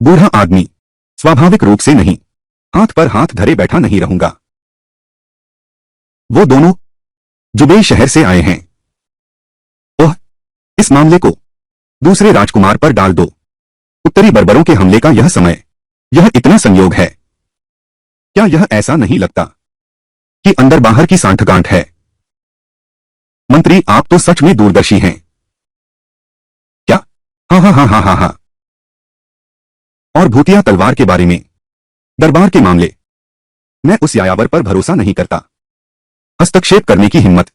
बूढ़ा आदमी, स्वाभाविक रूप से नहीं, हाथ पर हाथ धरे बैठा नहीं रहूंगा। वो दोनों जुबेई शहर से आए हैं। ओह, इस मामले को दूसरे राजकुमार पर डाल दो। उत्तरी बर्बरों के हमले का यह समय, यह इतना संयोग है। क्या यह ऐसा नहीं लगता कि अंदर बाहर की सांठगांठ है? मंत्री, आप तो सच में दूरदर्शी हैं। क्या? हाँ हाँ हाँ हाँ हाँ हाँ। और भूतिया तलवार के बारे में, दरबार के मामले, मैं उस यायावर पर भरोसा नहीं करता। हस्तक्षेप करने की हिम्मत।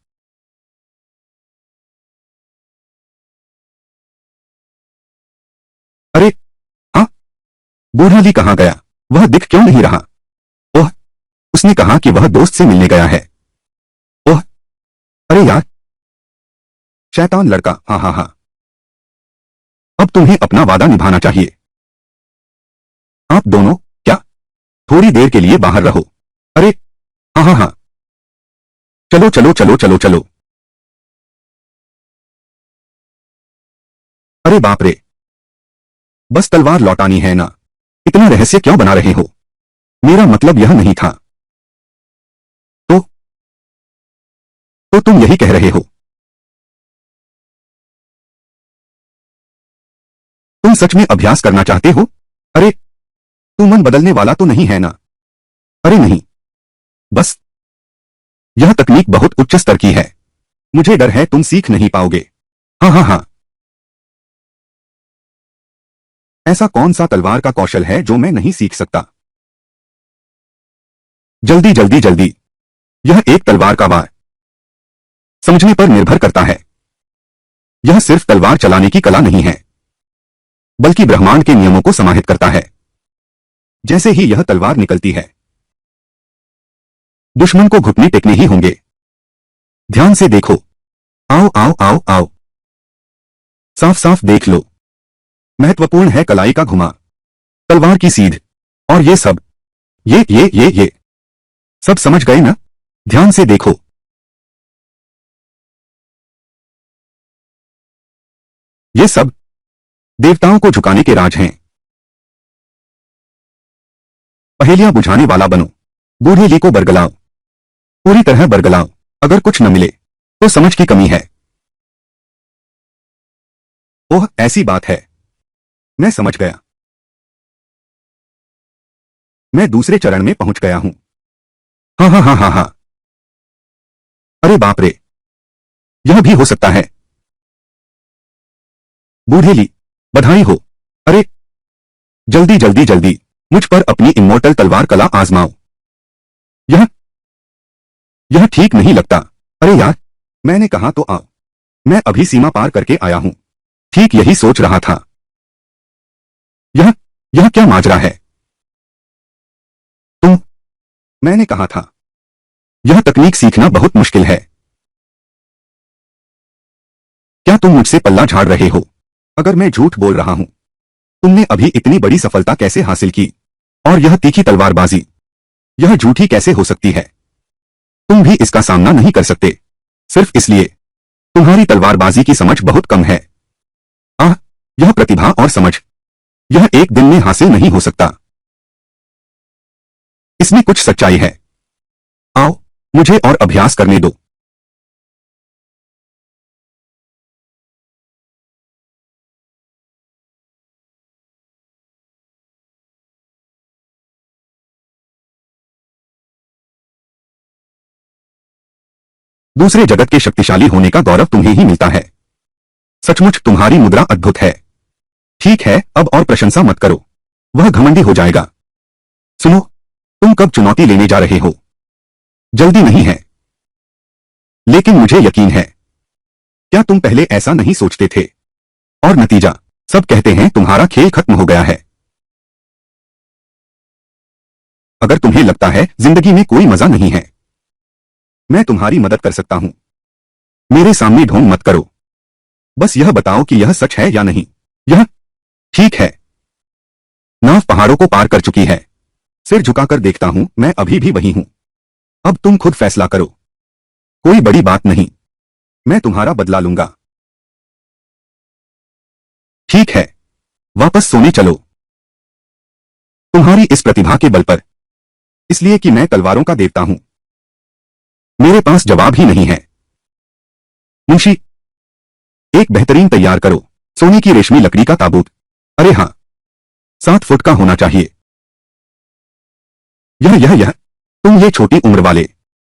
अरे हाँ, बूढ़ा ली कहाँ गया? वह दिख क्यों नहीं रहा? ओह, उसने कहा कि वह दोस्त से मिलने गया है। ओह, अरे यार, शैतान लड़का। हाँ हाँ हाँ। अब तुम्हें अपना वादा निभाना चाहिए। आप दोनों क्या थोड़ी देर के लिए बाहर रहो? अरे हाँ हाँ हाँ, चलो चलो चलो चलो चलो। अरे बाप रे, बस तलवार लौटानी है ना? इतना रहस्य क्यों बना रहे हो? मेरा मतलब यह नहीं था। तो तुम यही कह रहे हो? तुम सच में अभ्यास करना चाहते हो? अरे, तू मन बदलने वाला तो नहीं है ना? अरे नहीं, बस यह तकनीक बहुत उच्च स्तर की है। मुझे डर है तुम सीख नहीं पाओगे। हाँ हाँ हाँ। ऐसा कौन सा तलवार का कौशल है जो मैं नहीं सीख सकता? जल्दी जल्दी जल्दी। यह एक तलवार का वार समझने पर निर्भर करता है। यह सिर्फ तलवार चलाने की कला नहीं है, बल्कि ब्रह्मांड के नियमों को समाहित करता है। जैसे ही यह तलवार निकलती है, दुश्मन को घुटने टेकने ही होंगे। ध्यान से देखो। आओ आओ आओ आओ, साफ साफ देख लो। महत्वपूर्ण है कलाई का घुमा, तलवार की सीध, और ये सब, ये सब समझ गए ना? ध्यान से देखो। ये सब देवताओं को झुकाने के राज हैं। पहेलियां बुझाने वाला बनो। बूढ़े ली को बरगलाओ, पूरी तरह बरगलाओ। अगर कुछ न मिले तो समझ की कमी है। ओह, ऐसी बात है। मैं समझ गया। मैं दूसरे चरण में पहुंच गया हूं। हाँ हाँ हाँ हाँ हाँ। अरे बाप रे, यह भी हो सकता है। बूढ़े ली, बधाई हो। अरे, जल्दी जल्दी जल्दी मुझ पर अपनी इमोर्टल तलवार कला आजमाओ। यह यह ठीक नहीं लगता। अरे यार, मैंने कहा तो आओ। मैं अभी सीमा पार करके आया हूं। ठीक यही सोच रहा था। यह यह क्या माजरा है? तुम, मैंने कहा था, यह तकनीक सीखना बहुत मुश्किल है। क्या तुम मुझसे पल्ला झाड़ रहे हो? अगर मैं झूठ बोल रहा हूं, तुमने अभी इतनी बड़ी सफलता कैसे हासिल की? और यह तीखी तलवारबाजी, यह झूठी कैसे हो सकती है? तुम भी इसका सामना नहीं कर सकते, सिर्फ इसलिए तुम्हारी तलवारबाजी की समझ बहुत कम है। आह, यह प्रतिभा और समझ, यह एक दिन में हासिल नहीं हो सकता। इसमें कुछ सच्चाई है। आओ, मुझे और अभ्यास करने दो। दूसरे जगत के शक्तिशाली होने का गौरव तुम्हें ही मिलता है। सचमुच तुम्हारी मुद्रा अद्भुत है। ठीक है, अब और प्रशंसा मत करो, वह घमंडी हो जाएगा। सुनो, तुम कब चुनौती लेने जा रहे हो? जल्दी नहीं है, लेकिन मुझे यकीन है। क्या तुम पहले ऐसा नहीं सोचते थे? और नतीजा, सब कहते हैं तुम्हारा खेल खत्म हो गया है। अगर तुम्हें लगता है जिंदगी में कोई मजा नहीं है, मैं तुम्हारी मदद कर सकता हूं। मेरे सामने ढोंग मत करो, बस यह बताओ कि यह सच है या नहीं। यह ठीक है। नाव पहाड़ों को पार कर चुकी है। सिर झुकाकर देखता हूं, मैं अभी भी वही हूं। अब तुम खुद फैसला करो। कोई बड़ी बात नहीं, मैं तुम्हारा बदला लूंगा। ठीक है, वापस सोने चलो। तुम्हारी इस प्रतिभा के बल पर, इसलिए कि मैं तलवारों का देवता हूं। मेरे पास जवाब ही नहीं है। मुंशी, एक बेहतरीन तैयार करो, सोने की रेशमी लकड़ी का ताबूत। अरे हां, 7 फुट का होना चाहिए। यह तुम ये छोटी उम्र वाले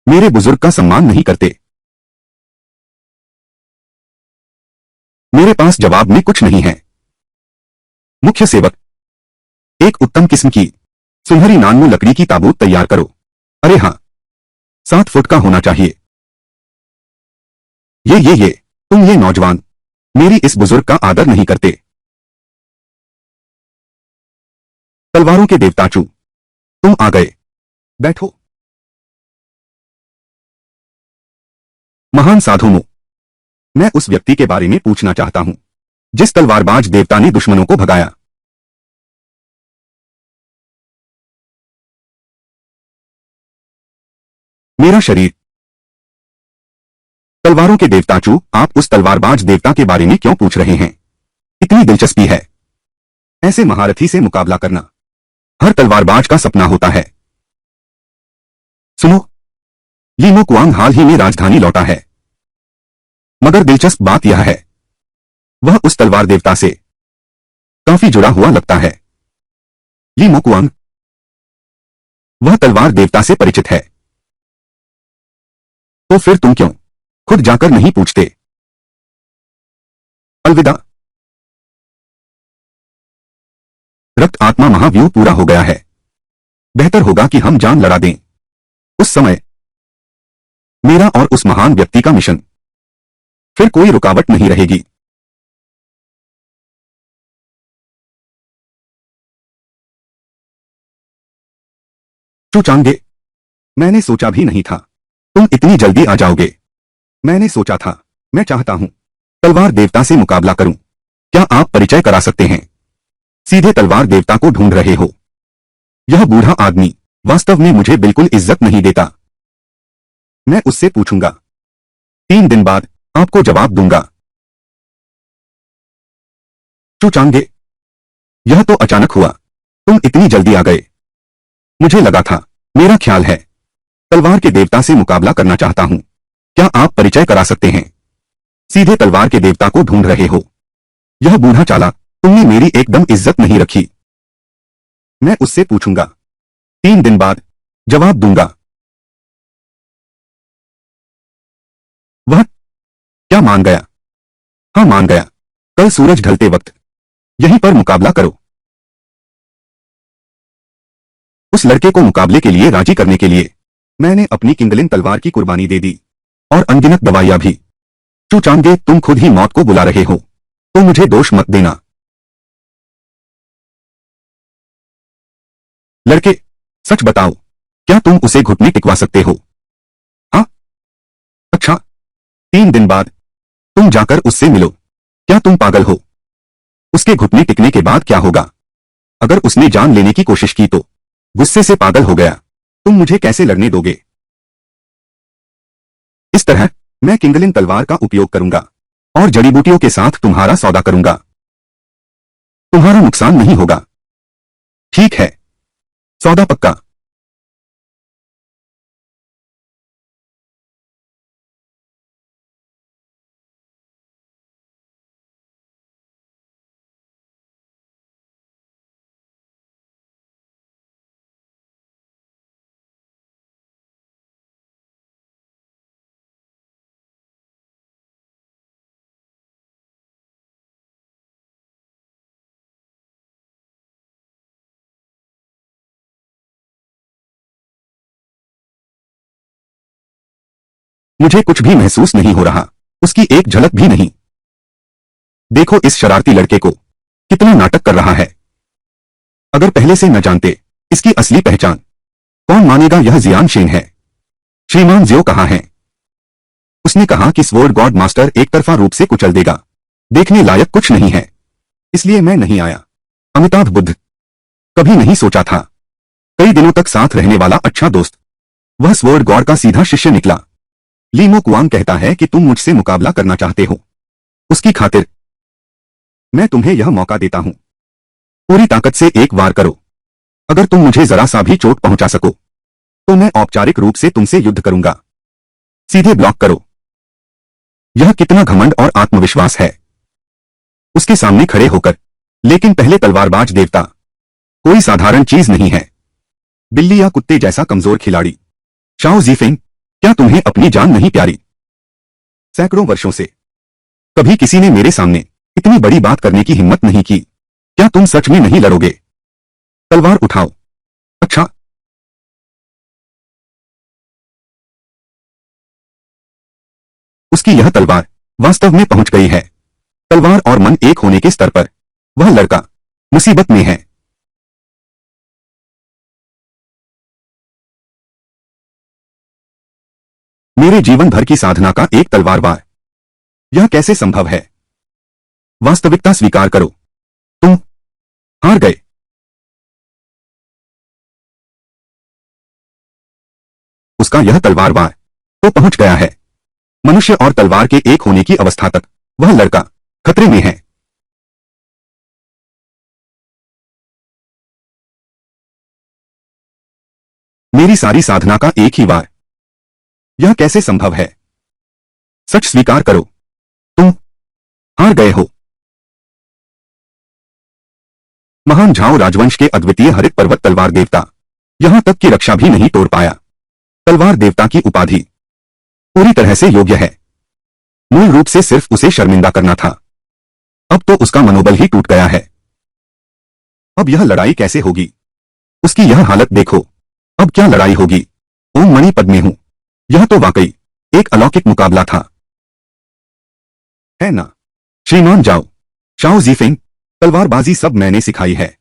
मेरे बुजुर्ग का सम्मान नहीं करते। मेरे पास जवाब में कुछ नहीं है। मुख्य सेवक, एक उत्तम किस्म की सुनहरी नानमू लकड़ी की ताबूत तैयार करो। अरे हां, 7 फुट का होना चाहिए। ये तुम ये नौजवान मेरी इस बुजुर्ग का आदर नहीं करते। तलवारों के देवताचू, तुम आ गए। बैठो। महान साधुओं, मैं उस व्यक्ति के बारे में पूछना चाहता हूं जिस तलवारबाज देवता ने दुश्मनों को भगाया। मेरा शरीर। तलवारों के देवताचू, आप उस तलवारबाज देवता के बारे में क्यों पूछ रहे हैं? इतनी दिलचस्पी है। ऐसे महारथी से मुकाबला करना हर तलवारबाज का सपना होता है। सुनो, लीमो कुआंग हाल ही में राजधानी लौटा है। मगर दिलचस्प बात यह है, वह उस तलवार देवता से काफी जुड़ा हुआ लगता है। लीमो कुआंग, वह तलवार देवता से परिचित है। तो फिर तुम क्यों खुद जाकर नहीं पूछते? अलविदा। रक्त आत्मा महाव्यूह पूरा हो गया है। बेहतर होगा कि हम जान लड़ा दें। उस समय मेरा और उस महान व्यक्ति का मिशन, फिर कोई रुकावट नहीं रहेगी। चू चांगे, मैंने सोचा भी नहीं था तुम इतनी जल्दी आ जाओगे। मैंने सोचा था, मैं चाहता हूं तलवार देवता से मुकाबला करूं। क्या आप परिचय करा सकते हैं? सीधे तलवार देवता को ढूंढ रहे हो? यह बूढ़ा आदमी वास्तव में मुझे बिल्कुल इज्जत नहीं देता। मैं उससे पूछूंगा। 3 दिन बाद आपको जवाब दूंगा। चू चांगे, यह तो अचानक हुआ। तुम इतनी जल्दी आ गए। मुझे लगा था, मेरा ख्याल है तलवार के देवता से मुकाबला करना चाहता हूं। क्या आप परिचय करा सकते हैं? सीधे तलवार के देवता को ढूंढ रहे हो? यह बूढ़ा चालाक, तुमने मेरी एकदम इज्जत नहीं रखी। मैं उससे पूछूंगा। 3 दिन बाद जवाब दूंगा। वह क्या मान गया? हाँ, मान गया। कल सूरज ढलते वक्त यहीं पर मुकाबला करो। उस लड़के को मुकाबले के लिए राजी करने के लिए मैंने अपनी किंगलिन तलवार की कुर्बानी दे दी, और अनगिनत दवाइयां भी। चू चांगे, तुम खुद ही मौत को बुला रहे हो, तो मुझे दोष मत देना। लड़के, सच बताओ, क्या तुम उसे घुटने टिकवा सकते हो? हाँ? अच्छा, 3 दिन बाद तुम जाकर उससे मिलो। क्या तुम पागल हो? उसके घुटने टिकने के बाद क्या होगा? अगर उसने जान लेने की कोशिश की तो? गुस्से से पागल हो गया। तुम मुझे कैसे लड़ने दोगे? इस तरह मैं किंगलिन तलवार का उपयोग करूंगा और जड़ी बूटियों के साथ तुम्हारा सौदा करूंगा। तुम्हारा नुकसान नहीं होगा। ठीक है, सौदा पक्का। मुझे कुछ भी महसूस नहीं हो रहा, उसकी एक झलक भी नहीं। देखो इस शरारती लड़के को, कितना नाटक कर रहा है। अगर पहले से न जानते इसकी असली पहचान, कौन मानेगा यह जियान शेन है। श्रीमान जियो कहाँ हैं? उसने कहा कि स्वॉर्ड गॉड मास्टर एक तरफा रूप से कुचल देगा। देखने लायक कुछ नहीं है, इसलिए मैं नहीं आया। अमिताभ बुद्ध, कभी नहीं सोचा था। कई दिनों तक साथ रहने वाला अच्छा दोस्त, वह स्वॉर्ड गॉड का सीधा शिष्य निकला। लीमो कुआंग कहता है कि तुम मुझसे मुकाबला करना चाहते हो। उसकी खातिर मैं तुम्हें यह मौका देता हूं। पूरी ताकत से एक वार करो। अगर तुम मुझे जरा सा भी चोट पहुंचा सको तो मैं औपचारिक रूप से तुमसे युद्ध करूंगा। सीधे ब्लॉक करो। यह कितना घमंड और आत्मविश्वास है उसके सामने खड़े होकर। लेकिन पहले तलवारबाज देवता कोई साधारण चीज नहीं है। बिल्ली या कुत्ते जैसा कमजोर खिलाड़ी। शाओ ज़ीफेंग, क्या तुम्हें अपनी जान नहीं प्यारी? सैकड़ों वर्षों से कभी किसी ने मेरे सामने इतनी बड़ी बात करने की हिम्मत नहीं की। क्या तुम सच में नहीं लड़ोगे? तलवार उठाओ। अच्छा। उसकी यह तलवार वास्तव में पहुंच गई है। तलवार और मन एक होने के स्तर पर वह लड़का मुसीबत में है। मेरे जीवन भर की साधना का एक तलवार वार। यह कैसे संभव है? वास्तविकता स्वीकार करो, तुम हार गए। उसका यह तलवार वार तो पहुंच गया है। मनुष्य और तलवार के एक होने की अवस्था तक वह लड़का खतरे में है। मेरी सारी साधना का एक ही वार। यह कैसे संभव है? सच स्वीकार करो, तुम हार गए हो। महान झाओ राजवंश के अद्वितीय हरित पर्वत तलवार देवता यहां तक की रक्षा भी नहीं तोड़ पाया। तलवार देवता की उपाधि पूरी तरह से योग्य है। मूल रूप से सिर्फ उसे शर्मिंदा करना था। अब तो उसका मनोबल ही टूट गया है। अब यह लड़ाई कैसे होगी? उसकी यह हालत देखो। अब क्या लड़ाई होगी? ओम मणि पद में हूं। यह तो वाकई एक अलौकिक मुकाबला था, है ना? श्रीमान जाओ, शाओ ज़ीफेंग, तलवारबाजी सब मैंने सिखाई है।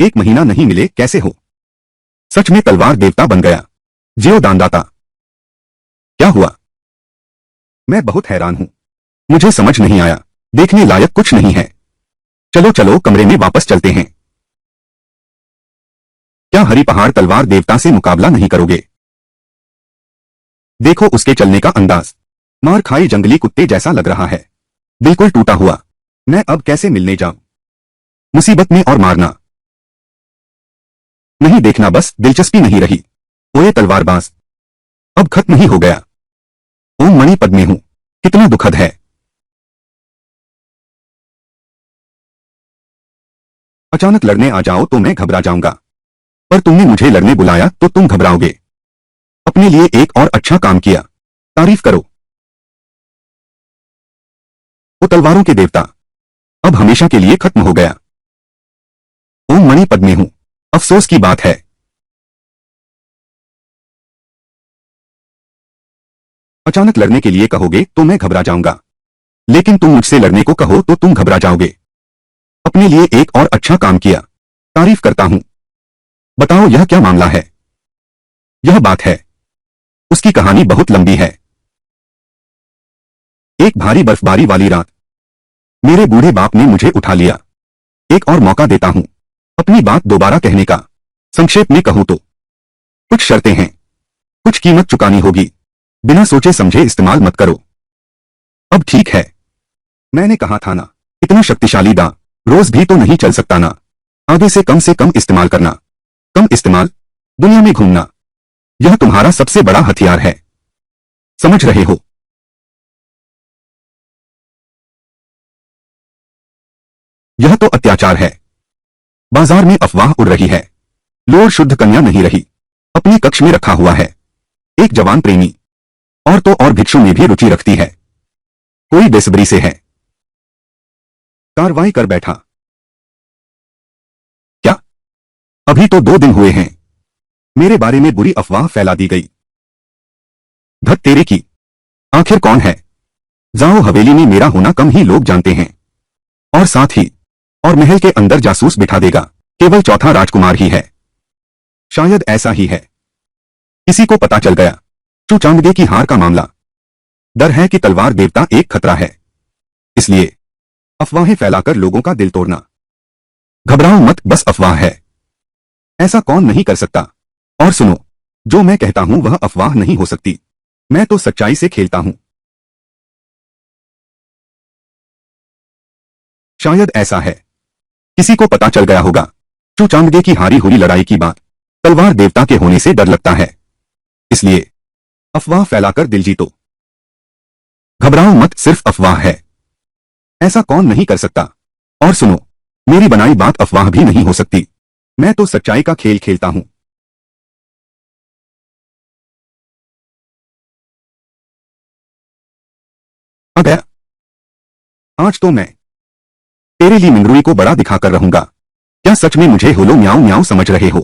1 महीना नहीं मिले कैसे हो? सच में तलवार देवता बन गया। जियो दानदाता। क्या हुआ? मैं बहुत हैरान हूं। मुझे समझ नहीं आया। देखने लायक कुछ नहीं है। चलो चलो कमरे में वापस चलते हैं। क्या हरी पहाड़ तलवार देवता से मुकाबला नहीं करोगे? देखो उसके चलने का अंदाज। मार खाई जंगली कुत्ते जैसा लग रहा है। बिल्कुल टूटा हुआ। मैं अब कैसे मिलने जाऊं? मुसीबत में और मारना नहीं, देखना बस दिलचस्पी नहीं रही। ओए तलवारबाज, अब खत्म ही हो गया। ओम मणि पद में हूं। कितना दुखद है। अचानक लड़ने आ जाओ तो मैं घबरा जाऊंगा, पर तुमने मुझे लड़ने बुलाया तो तुम घबराओगे। अपने लिए एक और अच्छा काम किया। तारीफ करो। वो तलवारों के देवता अब हमेशा के लिए खत्म हो गया। ओम मणि पद में हूं। अफसोस की बात है। अचानक लड़ने के लिए कहोगे तो मैं घबरा जाऊंगा, लेकिन तुम मुझसे लड़ने को कहो तो तुम घबरा जाओगे। अपने लिए एक और अच्छा काम किया। तारीफ करता हूं। बताओ यह क्या मामला है? यह बात है। उसकी कहानी बहुत लंबी है। एक भारी बर्फबारी वाली रात मेरे बूढ़े बाप ने मुझे उठा लिया। एक और मौका देता हूं अपनी बात दोबारा कहने का। संक्षेप में कहूं तो कुछ शर्तें हैं, कुछ कीमत चुकानी होगी। बिना सोचे समझे इस्तेमाल मत करो। अब ठीक है। मैंने कहा था ना, इतना शक्तिशाली दा रोज भी तो नहीं चल सकता ना। आगे से कम इस्तेमाल करना। कम इस्तेमाल, दुनिया में घूमना, यह तुम्हारा सबसे बड़ा हथियार है। समझ रहे हो? यह तो अत्याचार है। बाजार में अफवाह उड़ रही है। लोड शुद्ध कन्या नहीं रही, अपने कक्ष में रखा हुआ है। एक जवान प्रेमी और तो और भिक्षु में भी रुचि रखती है। कोई बेसब्री से है। कार्रवाई कर बैठा। क्या? अभी तो 2 दिन हुए हैं। मेरे बारे में बुरी अफवाह फैला दी गई। धत तेरे की। आखिर कौन है? जाओ हवेली में मेरा होना कम ही लोग जानते हैं, और साथ ही और महल के अंदर जासूस बिठा देगा। केवल चौथा राजकुमार ही है। शायद ऐसा ही है। किसी को पता चल गया चूचांगदे की हार का मामला। डर है कि तलवार देवता एक खतरा है, इसलिए अफवाहें फैलाकर लोगों का दिल तोड़ना। घबराओ मत, बस अफवाह है। ऐसा कौन नहीं कर सकता। और सुनो, जो मैं कहता हूं वह अफवाह नहीं हो सकती। मैं तो सच्चाई से खेलता हूं। शायद ऐसा है, किसी को पता चल गया होगा चांदगे की हारी हुई लड़ाई की बात तलवार देवता के होने से डर लगता है, इसलिए अफवाह फैलाकर दिल जीतो। घबराओ मत, सिर्फ अफवाह है, ऐसा कौन नहीं कर सकता। और सुनो, मेरी बनाई बात अफवाह भी नहीं हो सकती, मैं तो सच्चाई का खेल खेलता हूं। अगर आज तो मैं तेरे लिए मिंगरुई को बड़ा दिखाकर रहूंगा। क्या सच में मुझे होलो म्याऊं म्याऊं समझ रहे हो?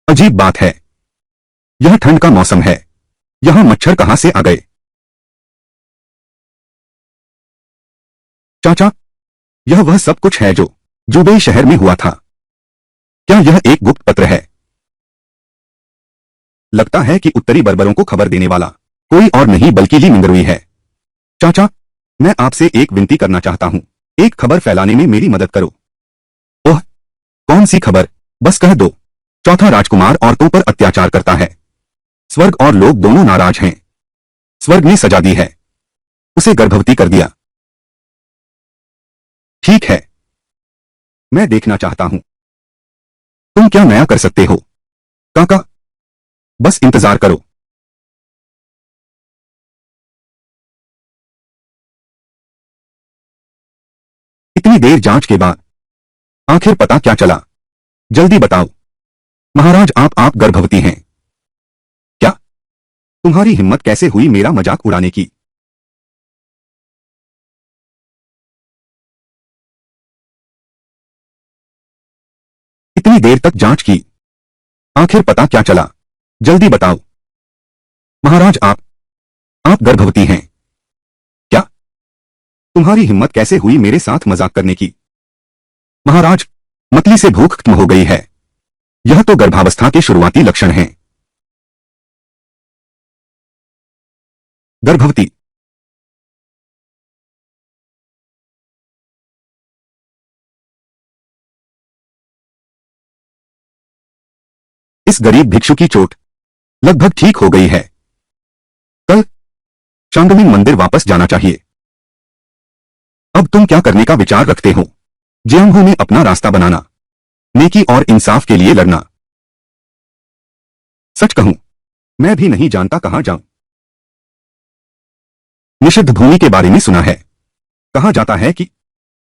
अजीब बात है, यह ठंड का मौसम है, यहां मच्छर कहां से आ गए? चाचा, यह वह सब कुछ है जो जुबेई शहर में हुआ था। क्या यह एक गुप्त पत्र है? लगता है कि उत्तरी बर्बरों को खबर देने वाला कोई और नहीं बल्कि ली मिंगरुई है। चाचा, मैं आपसे एक विनती करना चाहता हूं, एक खबर फैलाने में मेरी मदद करो। ओह, कौन सी खबर? बस कह दो। चौथा राजकुमार औरतों पर अत्याचार करता है, स्वर्ग और लोग दोनों नाराज हैं। स्वर्ग ने सजा दी है, उसे गर्भवती कर दिया। ठीक है, मैं देखना चाहता हूं तुम क्या नया कर सकते हो। काका, बस इंतजार करो। इतनी देर जांच के बाद आखिर पता क्या चला? जल्दी बताओ। महाराज, आप गर्भवती हैं? क्या? तुम्हारी हिम्मत कैसे हुई मेरा मजाक उड़ाने की? इतनी देर तक जांच की, आखिर पता क्या चला? जल्दी बताओ। महाराज, आप गर्भवती हैं? क्या? तुम्हारी हिम्मत कैसे हुई मेरे साथ मजाक करने की? महाराज, मतली से भूख खत्म हो गई है, यह तो गर्भावस्था के शुरुआती लक्षण हैं। गर्भवती? इस गरीब भिक्षु की चोट लगभग ठीक हो गई है, कल चांगमिंग मंदिर वापस जाना चाहिए। अब तुम क्या करने का विचार रखते हो? जियांगहू में अपना रास्ता बनाना, नेकी और इंसाफ के लिए लड़ना। सच कहूं, मैं भी नहीं जानता कहां जाऊं। निषिद्ध भूमि के बारे में सुना है, कहा जाता है कि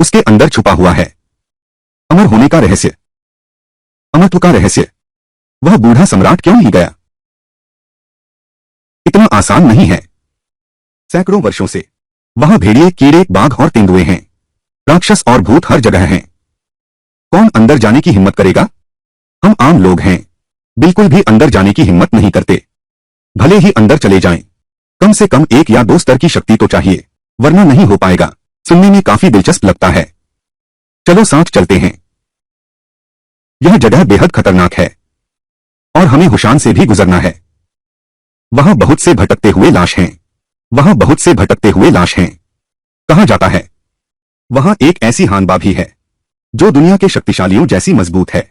उसके अंदर छुपा हुआ है अमर होने का रहस्य, अमरत्व का रहस्य। वह बूढ़ा सम्राट क्यों नहीं गया? इतना आसान नहीं है, सैकड़ों वर्षों से वहां भेड़िए, कीड़े, बाघ और तेंदुए हैं, राक्षस और भूत हर जगह हैं। कौन अंदर जाने की हिम्मत करेगा? हम आम लोग हैं, बिल्कुल भी अंदर जाने की हिम्मत नहीं करते। भले ही अंदर चले जाएं, कम से कम 1 या 2 स्तर की शक्ति तो चाहिए, वरना नहीं हो पाएगा। सुनने में काफी दिलचस्प लगता है, चलो साथ चलते हैं। यह जगह बेहद खतरनाक है और हमें हुशान से भी गुजरना है। वहां बहुत से भटकते हुए लाश हैं, वहां बहुत से भटकते हुए लाश हैं। कहा जाता है वहां एक ऐसी हानबा भी है जो दुनिया के शक्तिशालियों जैसी मजबूत है।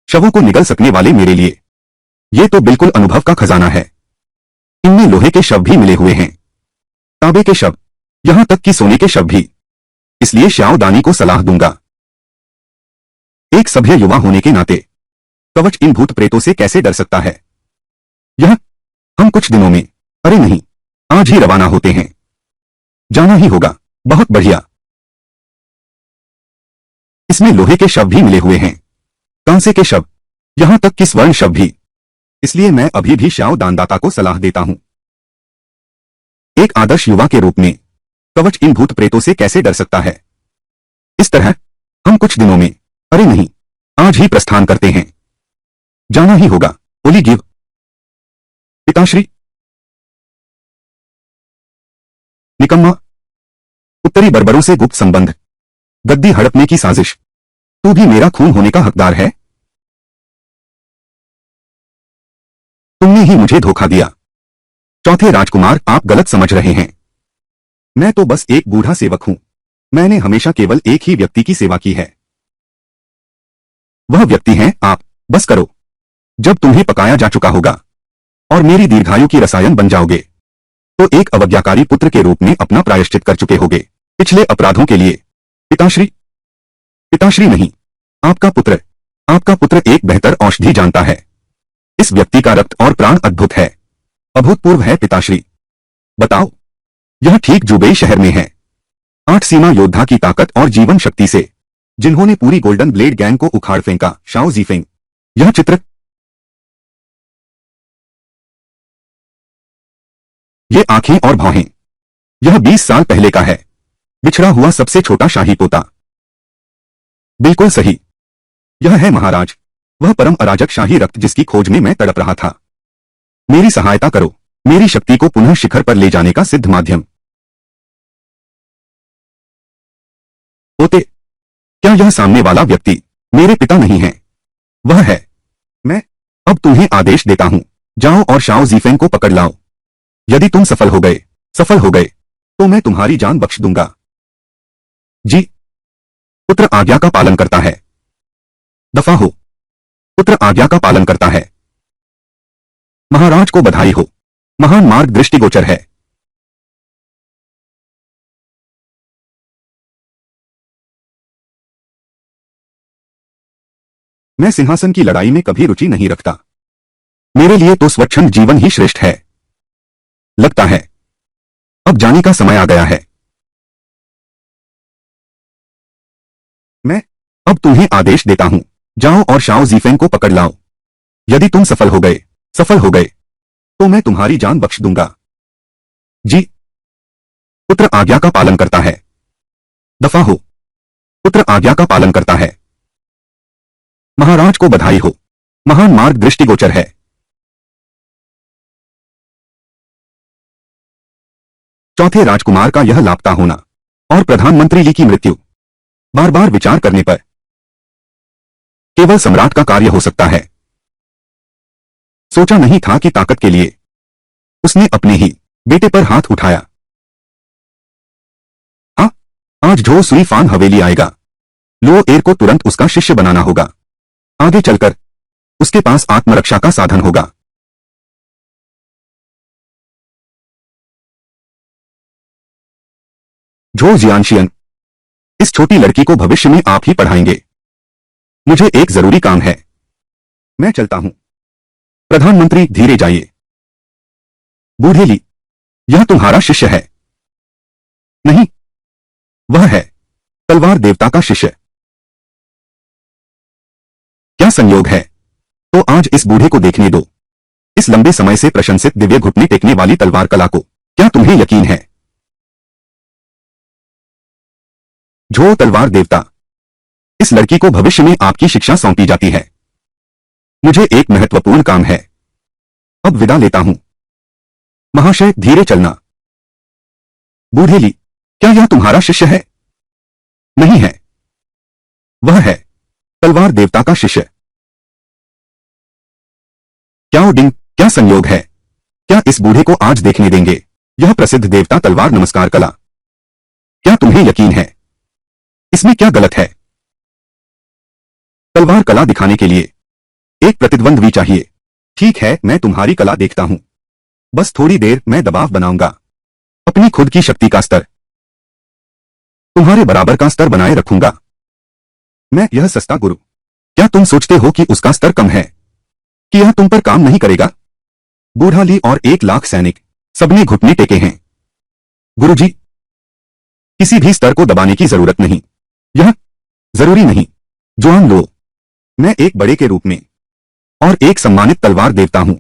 शवों को निगल सकने वाले मेरे लिए ये तो बिल्कुल अनुभव का खजाना है। इनमें लोहे के शव भी मिले हुए हैं, तांबे के शव, यहां तक कि सोने के शव भी। इसलिए श्याओ दानी को सलाह दूंगा, एक सभ्य युवा होने के नाते कवच इन भूत प्रेतों से कैसे डर सकता है। यह हम कुछ दिनों में, अरे नहीं, आज ही रवाना होते हैं। जाना ही होगा। बहुत बढ़िया। इसमें लोहे के शव भी मिले हुए हैं, कांसे के शव, यहां तक कि स्वर्ण शव भी। इसलिए मैं अभी भी श्याओ दानदाता को सलाह देता हूं, एक आदर्श युवा के रूप में कवच इन भूत प्रेतों से कैसे डर सकता है। इस तरह हम कुछ दिनों में, अरे नहीं, आज ही प्रस्थान करते हैं। जाना ही होगा। ओली गिव। पिताश्री, निकम्मा, उत्तरी बर्बरों से गुप्त संबंध, गद्दी हड़पने की साजिश, तू भी मेरा खून होने का हकदार है। तुमने ही मुझे धोखा दिया। चौथे राजकुमार, आप गलत समझ रहे हैं, मैं तो बस एक बूढ़ा सेवक हूं। मैंने हमेशा केवल एक ही व्यक्ति की सेवा की है, वह व्यक्ति हैं आप। बस करो, जब तुम्हें पकाया जा चुका होगा और मेरी दीर्घायु की रसायन बन जाओगे तो एक अवज्ञाकारी पुत्र के रूप में अपना प्रायश्चित कर चुके होगे। पिछले अपराधों के लिए। पिताश्री, पिताश्री नहीं, आपका पुत्र, आपका पुत्र एक बेहतर औषधि जानता है। इस व्यक्ति का रक्त और प्राण अद्भुत है, अभूतपूर्व है पिताश्री। बताओ, यह ठीक जुबेई शहर में है। 8 सीमा योद्धा की ताकत और जीवन शक्ति से, जिन्होंने पूरी गोल्डन ब्लेड गैंग को उखाड़ फेंका। शाओ जीफेंग। यह चित्र, ये आंखें और भौहें, यह 20 साल पहले का है, बिछड़ा हुआ सबसे छोटा शाही पोता। बिल्कुल सही, यह है महाराज, वह परम अराजक शाही रक्त जिसकी खोज में मैं तड़प रहा था। मेरी सहायता करो, मेरी शक्ति को पुनः शिखर पर ले जाने का सिद्ध माध्यम। पोते, क्या यह सामने वाला व्यक्ति मेरे पिता नहीं है? वह है। मैं अब तुम्हें आदेश देता हूं, जाओ और शाओ जीफेंग को पकड़ लाओ। यदि तुम सफल हो गए, तो मैं तुम्हारी जान बख्श दूंगा। जी। पुत्र आज्ञा का पालन करता है। दफा हो। पुत्र आज्ञा का पालन करता है। महाराज को बधाई हो, महान मार्ग दृष्टिगोचर है। मैं सिंहासन की लड़ाई में कभी रुचि नहीं रखता। मेरे लिए तो स्वच्छंद जीवन ही श्रेष्ठ है। लगता है अब जाने का समय आ गया है। मैं अब तुम्हें आदेश देता हूं, जाओ और शाओ जीफेंग को पकड़ लाओ। यदि तुम सफल हो गए, तो मैं तुम्हारी जान बख्श दूंगा। जी। पुत्र आज्ञा का पालन करता है। दफा हो। पुत्र आज्ञा का पालन करता है। महाराज को बधाई हो, महान मार्ग दृष्टिगोचर है। चौथे राजकुमार का यह लापता होना और प्रधानमंत्री ली की मृत्यु, बार बार विचार करने पर केवल सम्राट का कार्य हो सकता है। सोचा नहीं था कि ताकत के लिए उसने अपने ही बेटे पर हाथ उठाया। हाँ, आज झो सुई फान हवेली आएगा। लो एर को तुरंत उसका शिष्य बनाना होगा। आगे चलकर उसके पास आत्मरक्षा का साधन होगा। झो जियानशियन, इस छोटी लड़की को भविष्य में आप ही पढ़ाएंगे। मुझे एक जरूरी काम है, मैं चलता हूं। प्रधानमंत्री, धीरे जाइए। बूढ़े ली, यह तुम्हारा शिष्य है? नहीं, वह है तलवार देवता का शिष्य। क्या संयोग है। तो आज इस बूढ़े को देखने दो, इस लंबे समय से प्रशंसित दिव्य घुटने टेकने वाली तलवार कला को। क्या तुम्हें यकीन है? झो तलवार देवता, इस लड़की को भविष्य में आपकी शिक्षा सौंपी जाती है। मुझे एक महत्वपूर्ण काम है, अब विदा लेता हूं। महाशय, धीरे चलना। बूढ़े ली, क्या यह तुम्हारा शिष्य है? नहीं है, वह है तलवार देवता का शिष्य। क्या डिंग, क्या संयोग है। क्या इस बूढ़े को आज देखने देंगे? यह प्रसिद्ध देवता तलवार नमस्कार कला, क्या तुम्हें यकीन है? इसमें क्या गलत है? तलवार कला दिखाने के लिए एक प्रतिद्वंद्वी चाहिए। ठीक है, मैं तुम्हारी कला देखता हूं। बस थोड़ी देर मैं दबाव बनाऊंगा, अपनी खुद की शक्ति का स्तर तुम्हारे बराबर का स्तर बनाए रखूंगा। मैं यह सस्ता गुरु, क्या तुम सोचते हो कि उसका स्तर कम है, कि यह तुम पर काम नहीं करेगा? बूढ़ा ली और 1 लाख सैनिक सबने घुटने टेके हैं। गुरुजी, किसी भी स्तर को दबाने की जरूरत नहीं, यह जरूरी नहीं। जुआन लो, मैं एक बड़े के रूप में और एक सम्मानित तलवार देवता हूं।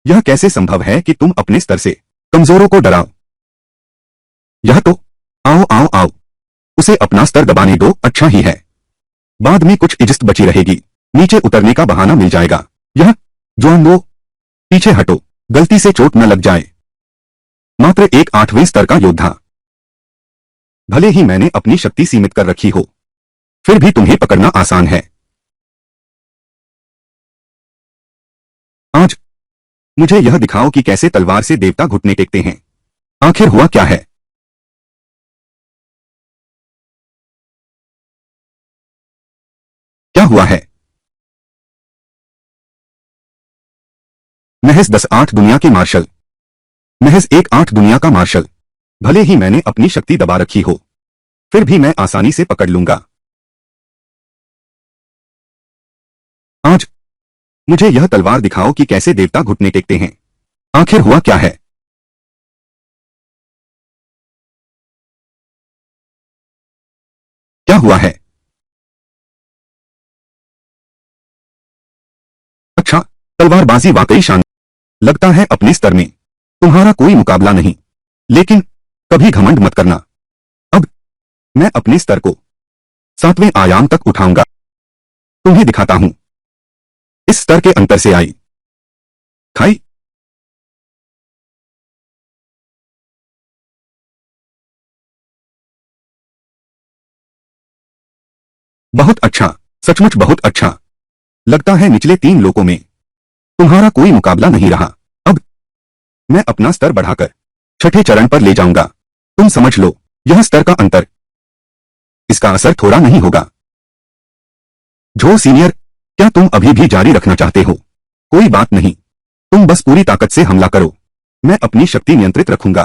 यह कैसे संभव है कि तुम अपने स्तर से कमजोरों को डराओ? यह तो, आओ आओ आओ, उसे अपना स्तर दबाने दो, अच्छा ही है। बाद में कुछ इज्जत बची रहेगी, नीचे उतरने का बहाना मिल जाएगा। यह जुआन लो, पीछे हटो, गलती से चोट न लग जाए। मात्र एक 8वें स्तर का योद्धा। भले ही मैंने अपनी शक्ति सीमित कर रखी हो, फिर भी तुम्हें पकड़ना आसान है। आज मुझे यह दिखाओ कि कैसे तलवार से देवता घुटने टेकते हैं। आखिर हुआ क्या है? क्या हुआ है? महज 10-8 दुनिया के मार्शल, महज 1-8 दुनिया का मार्शल। भले ही मैंने अपनी शक्ति दबा रखी हो, फिर भी मैं आसानी से पकड़ लूंगा। आज मुझे यह तलवार दिखाओ कि कैसे देवता घुटने टेकते हैं। आखिर हुआ क्या है? क्या हुआ है? अच्छा, तलवारबाजी वाकई शानदार लगता है। अपने स्तर में तुम्हारा कोई मुकाबला नहीं, लेकिन कभी घमंड मत करना। अब मैं अपने स्तर को 7वें आयाम तक उठाऊंगा। तुम्हें दिखाता हूं। इस स्तर के अंतर से आई खाई। बहुत अच्छा, सचमुच बहुत अच्छा। लगता है निचले 3 लोकों में तुम्हारा कोई मुकाबला नहीं रहा। अब मैं अपना स्तर बढ़ाकर 6ठे चरण पर ले जाऊंगा। तुम समझ लो, यह स्तर का अंतर, इसका असर थोड़ा नहीं होगा। जो सीनियर, क्या तुम अभी भी जारी रखना चाहते हो? कोई बात नहीं, तुम बस पूरी ताकत से हमला करो। मैं अपनी शक्ति नियंत्रित रखूंगा।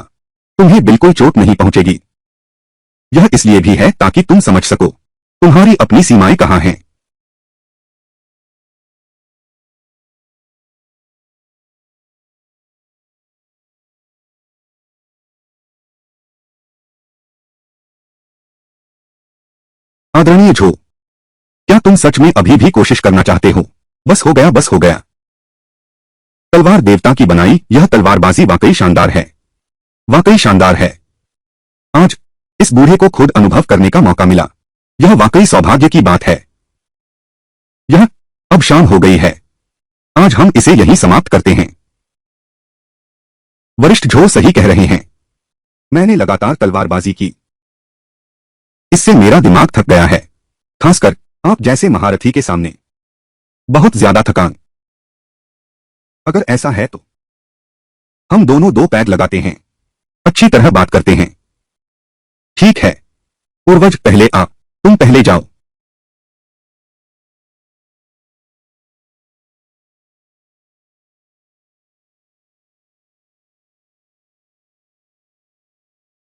तुम्हें बिल्कुल चोट नहीं पहुंचेगी। यह इसलिए भी है ताकि तुम समझ सको तुम्हारी अपनी सीमाएं कहां हैं। आदरणीय जो, क्या तुम सच में अभी भी कोशिश करना चाहते हो? बस हो गया, बस हो गया। तलवार देवता की बनाई यह तलवारबाजी वाकई शानदार है। वाकई शानदार है। आज इस बूढ़े को खुद अनुभव करने का मौका मिला। यह वाकई सौभाग्य की बात है। यह अब शाम हो गई है। आज हम इसे यहीं समाप्त करते हैं। वरिष्ठ झो सही कह रहे हैं। मैंने लगातार तलवारबाजी की, इससे मेरा दिमाग थक गया है। खासकर आप जैसे महारथी के सामने बहुत ज्यादा थकान। अगर ऐसा है तो हम दोनों 2 पैग लगाते हैं, अच्छी तरह बात करते हैं। ठीक है, पूर्वज पहले आ, तुम पहले जाओ।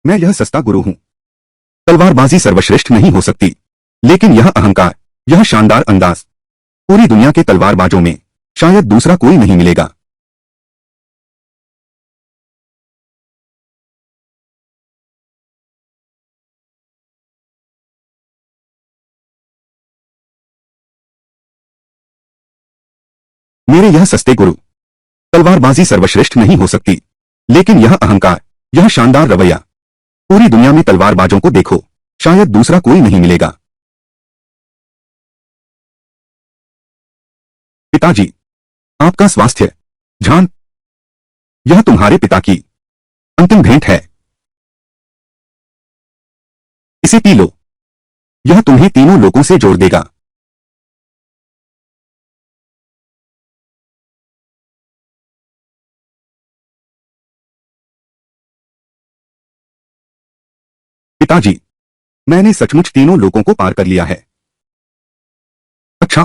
मैं यह सस्ता गुरु हूं। तलवारबाजी सर्वश्रेष्ठ नहीं हो सकती, लेकिन यह अहंकार, यह शानदार अंदाज, पूरी दुनिया के तलवारबाजों में शायद दूसरा कोई नहीं मिलेगा। मेरे यह सस्ते गुरु, तलवारबाजी सर्वश्रेष्ठ नहीं हो सकती, लेकिन यह अहंकार, यह शानदार रवैया, पूरी दुनिया में तलवारबाजों को देखो, शायद दूसरा कोई नहीं मिलेगा। पिताजी, आपका स्वास्थ्य, ध्यान, यह तुम्हारे पिता की अंतिम भेंट है। इसे पी लो। यह तुम्हें तीनों लोगों से जोड़ देगा। पिताजी, मैंने सचमुच तीनों लोगों को पार कर लिया है। अच्छा,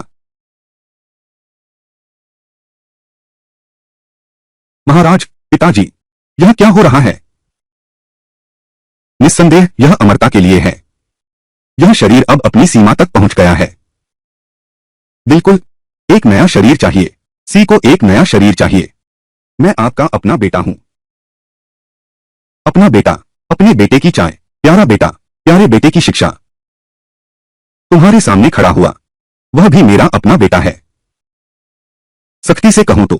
महाराज, पिताजी, यह क्या हो रहा है? निस्संदेह यह अमरता के लिए है। यह शरीर अब अपनी सीमा तक पहुंच गया है। बिल्कुल, एक नया शरीर चाहिए। सी को एक नया शरीर चाहिए। मैं आपका अपना बेटा हूं। अपना बेटा, अपने बेटे की चाय, प्यारा बेटा, प्यारे बेटे की शिक्षा, तुम्हारे सामने खड़ा हुआ, वह भी मेरा अपना बेटा है। सख्ती से कहूं तो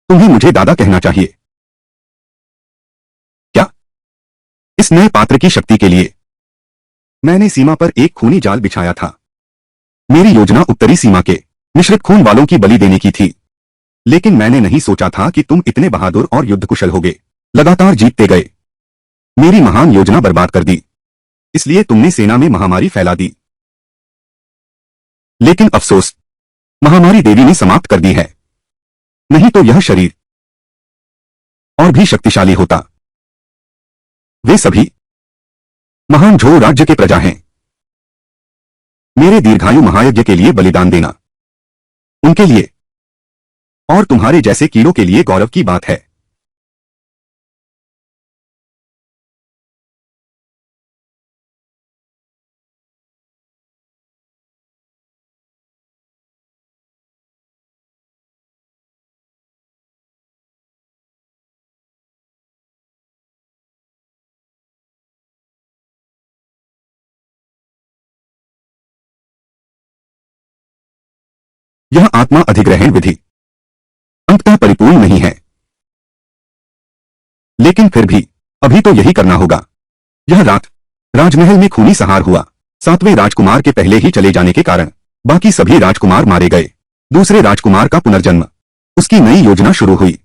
तुम्हें मुझे दादा कहना चाहिए। क्या? इस नए पात्र की शक्ति के लिए मैंने सीमा पर एक खूनी जाल बिछाया था। मेरी योजना उत्तरी सीमा के मिश्रित खून वालों की बलि देने की थी, लेकिन मैंने नहीं सोचा था कि तुम इतने बहादुर और युद्ध कुशल होगे। लगातार जीतते गए, मेरी महान योजना बर्बाद कर दी। इसलिए तुमने सेना में महामारी फैला दी। लेकिन अफसोस, महामारी देवी ने समाप्त कर दी है। नहीं तो यह शरीर और भी शक्तिशाली होता। वे सभी महान झो राज्य के प्रजा हैं। मेरे दीर्घायु महायज्ञ के लिए बलिदान देना उनके लिए और तुम्हारे जैसे कीड़ों के लिए गौरव की बात है। यह आत्मा अधिग्रहण विधि अंततः परिपूर्ण नहीं है, लेकिन फिर भी अभी तो यही करना होगा। यह रात राजमहल में खूनी संहार हुआ। 7वें राजकुमार के पहले ही चले जाने के कारण बाकी सभी राजकुमार मारे गए। दूसरे राजकुमार का पुनर्जन्म, उसकी नई योजना शुरू हुई।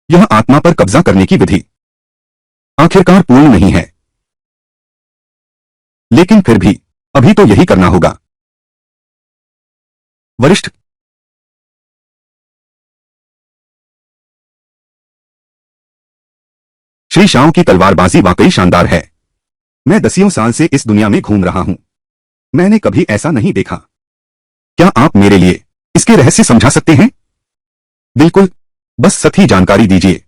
यह आत्मा पर कब्जा करने की विधि आखिरकार पूर्ण नहीं है, लेकिन फिर भी अभी तो यही करना होगा। वरिष्ठ, श्री शाओ की तलवारबाजी वाकई शानदार है। मैं दसियों साल से इस दुनिया में घूम रहा हूं, मैंने कभी ऐसा नहीं देखा। क्या आप मेरे लिए इसके रहस्य समझा सकते हैं? बिल्कुल, बस सही जानकारी दीजिए।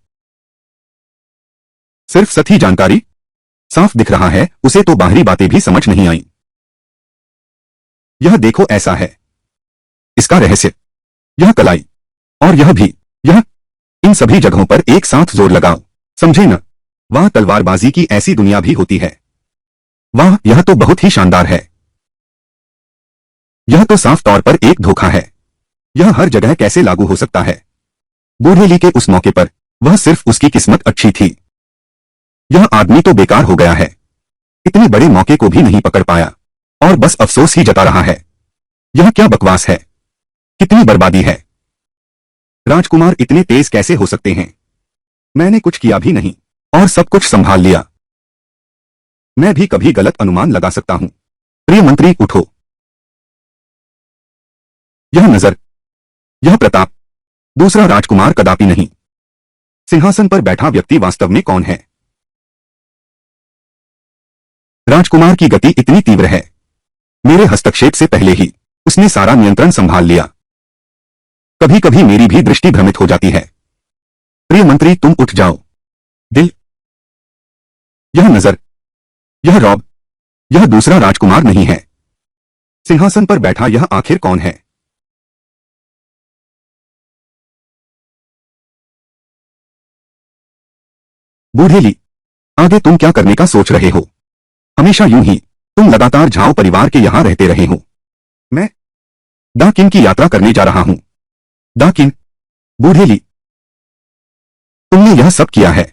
सिर्फ सही जानकारी? साफ दिख रहा है उसे तो बाहरी बातें भी समझ नहीं आई। यह देखो, ऐसा है इसका रहस्य, यह कलाई और यह भी, यह इन सभी जगहों पर एक साथ जोर लगाओ, समझे न? वाह, तलवारबाजी की ऐसी दुनिया भी होती है। वाह, यह तो बहुत ही शानदार है। यह तो साफ तौर पर एक धोखा है। यह हर जगह कैसे लागू हो सकता है? बूढ़ेली के उस मौके पर वह सिर्फ उसकी किस्मत अच्छी थी। यह आदमी तो बेकार हो गया है, इतने बड़े मौके को भी नहीं पकड़ पाया और बस अफसोस ही जता रहा है। यह क्या बकवास है, कितनी बर्बादी है। राजकुमार इतने तेज कैसे हो सकते हैं? मैंने कुछ किया भी नहीं और सब कुछ संभाल लिया। मैं भी कभी गलत अनुमान लगा सकता हूं। प्रिय मंत्री, उठो। यह नजर, यह प्रताप, दूसरा राजकुमार कदापि नहीं। सिंहासन पर बैठा व्यक्ति वास्तव में कौन है? राजकुमार की गति इतनी तीव्र है, मेरे हस्तक्षेप से पहले ही उसने सारा नियंत्रण संभाल लिया। कभी कभी मेरी भी दृष्टि भ्रमित हो जाती है। प्रिय मंत्री, तुम उठ जाओ। दिल, यह नजर, यह रौब, यह दूसरा राजकुमार नहीं है। सिंहासन पर बैठा यह आखिर कौन है? बूढ़ेली, आगे तुम क्या करने का सोच रहे हो? हमेशा यूं ही तुम लगातार झाओ परिवार के यहां रहते रहे हो। मैं दाकिन की यात्रा करने जा रहा हूं। दाकिन? बूढ़ेली, तुमने यह सब किया है?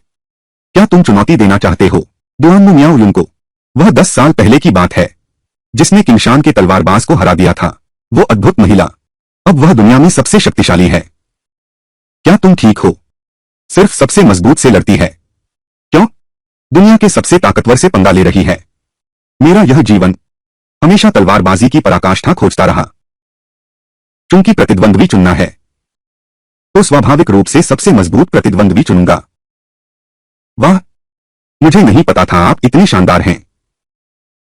क्या तुम चुनौती देना चाहते हो दुआन्मू मियाओ युन को? वह 10 साल पहले की बात है, जिसने किंशान के तलवारबाज को हरा दिया था। वो अद्भुत महिला, अब वह दुनिया में सबसे शक्तिशाली है। क्या तुम ठीक हो? सिर्फ सबसे मजबूत से लड़ती है। क्यों? दुनिया के सबसे ताकतवर से पंगा ले रही है। मेरा यह जीवन हमेशा तलवारबाजी की पराकाष्ठा खोजता रहा। चूंकि प्रतिद्वंद्वी चुनना है, तो स्वाभाविक रूप से सबसे मजबूत प्रतिद्वंद्वी चुनूंगा। वाह, मुझे नहीं पता था आप इतने शानदार हैं।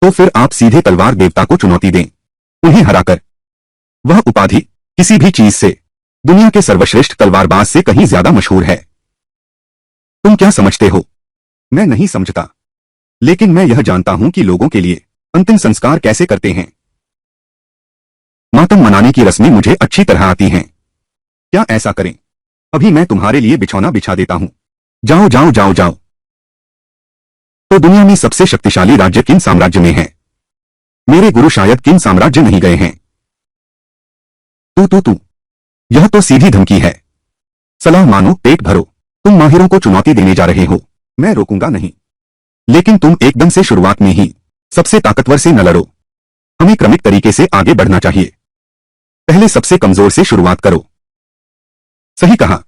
तो फिर आप सीधे तलवार देवता को चुनौती दें, उन्हें हराकर। वह उपाधि किसी भी चीज से दुनिया के सर्वश्रेष्ठ तलवारबाज से कहीं ज्यादा मशहूर है। तुम क्या समझते हो? मैं नहीं समझता, लेकिन मैं यह जानता हूं कि लोगों के लिए अंतिम संस्कार कैसे करते हैं। मातम मनाने की रस्में मुझे अच्छी तरह आती हैं। क्या ऐसा करें? अभी मैं तुम्हारे लिए बिछौना बिछा देता हूं। जाओ जाओ जाओ जाओ। तो दुनिया में सबसे शक्तिशाली राज्य किन साम्राज्य में है? मेरे गुरु शायद किन साम्राज्य नहीं गए हैं। तू यह तो सीधी धमकी है। सलाह मानो, पेट भरो। तुम माहिरों को चुनौती देने जा रहे हो, मैं रोकूंगा नहीं। लेकिन तुम एकदम से शुरुआत में ही सबसे ताकतवर से न लड़ो। हमें क्रमिक तरीके से आगे बढ़ना चाहिए। पहले सबसे कमजोर से शुरुआत करो। सही कहा।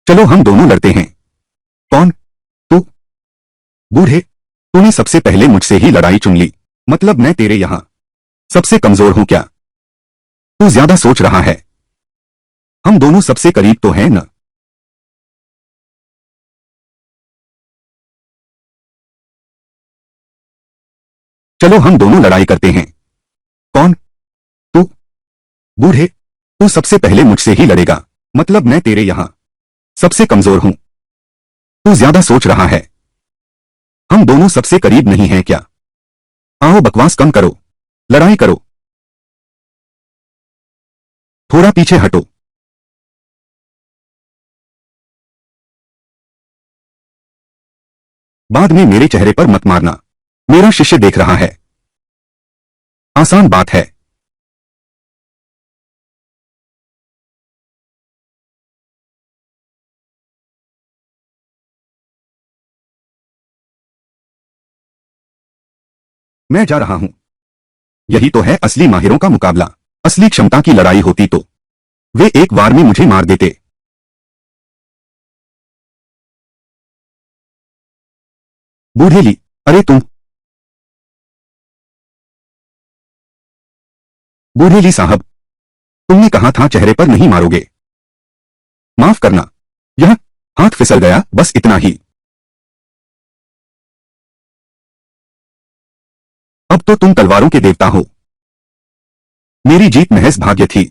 चलो हम दोनों लड़ते हैं। कौन? तू? बूढ़े, तूने सबसे पहले मुझसे ही लड़ाई चुन ली। मतलब मैं तेरे यहां सबसे कमजोर हूं क्या? तू ज्यादा सोच रहा है। हम दोनों सबसे करीब तो हैं न? चलो हम दोनों लड़ाई करते हैं। कौन? तू? बूढ़े, तू सबसे पहले मुझसे ही लड़ेगा। मतलब मैं तेरे यहां सबसे कमजोर हूं। तू ज्यादा सोच रहा है। हम दोनों सबसे करीब नहीं हैं क्या? आओ बकवास कम करो, लड़ाई करो। थोड़ा पीछे हटो। बाद में मेरे चेहरे पर मत मारना। मेरा शिष्य देख रहा है। आसान बात है। मैं जा रहा हूं। यही तो है असली माहिरों का मुकाबला। असली क्षमता की लड़ाई होती तो वे एक वार में मुझे मार देते। बूढ़ेली, अरे तुम। बूढ़ेली साहब, तुमने कहा था चेहरे पर नहीं मारोगे। माफ करना, यह हाथ फिसल गया, बस इतना ही। अब तो तुम तलवारों के देवता हो। मेरी जीत महज भाग्य थी।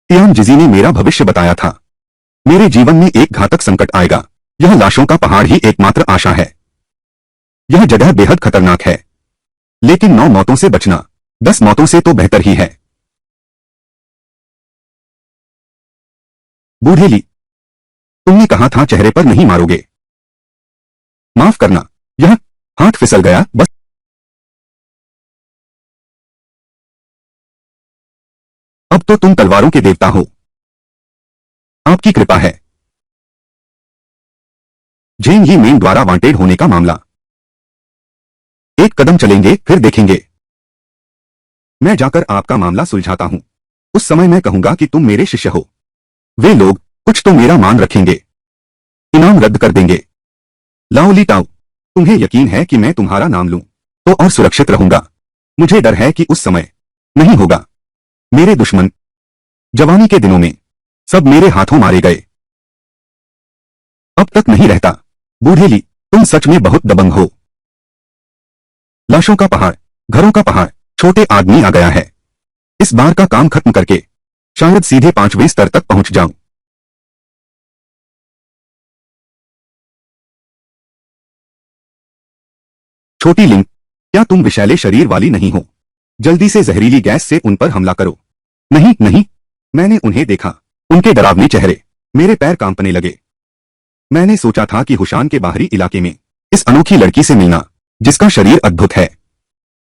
तियानजिजी ने मेरा भविष्य बताया था। मेरे जीवन में एक घातक संकट आएगा। यह लाशों का पहाड़ ही एकमात्र आशा है। यह जगह बेहद खतरनाक है। लेकिन 9 मौतों से बचना 10 मौतों से तो बेहतर ही है। बूढ़ेली, तुमने कहा था चेहरे पर नहीं मारोगे। माफ करना, यह हाथ फिसल गया, बस। अब तो तुम तलवारों के देवता हो। आपकी कृपा है। झेंग ही मेन द्वारा वांटेड होने का मामला। एक कदम चलेंगे फिर देखेंगे। मैं जाकर आपका मामला सुलझाता हूं। उस समय मैं कहूंगा कि तुम मेरे शिष्य हो। वे लोग कुछ तो मेरा मान रखेंगे। इनाम रद्द कर देंगे। लाओ ली ताओ, तुम्हें यकीन है कि मैं तुम्हारा नाम लूं तो और सुरक्षित रहूंगा। मुझे डर है कि उस समय नहीं होगा। मेरे दुश्मन जवानी के दिनों में सब मेरे हाथों मारे गए। अब तक नहीं रहता। बूढ़ेली, तुम सच में बहुत दबंग हो। लाशों का पहाड़, घरों का पहाड़, छोटे आदमी आ गया है। इस बार का काम खत्म करके शायद सीधे 5वें स्तर तक पहुंच जाऊं। छोटी लिंग, क्या तुम विषैले शरीर वाली नहीं हो? जल्दी से जहरीली गैस से उन पर हमला करो। नहीं नहीं, मैंने उन्हें देखा। उनके डरावने चेहरे, मेरे पैर कांपने लगे। मैंने सोचा था कि हुशान के बाहरी इलाके में इस अनोखी लड़की से मिलना, जिसका शरीर अद्भुत है,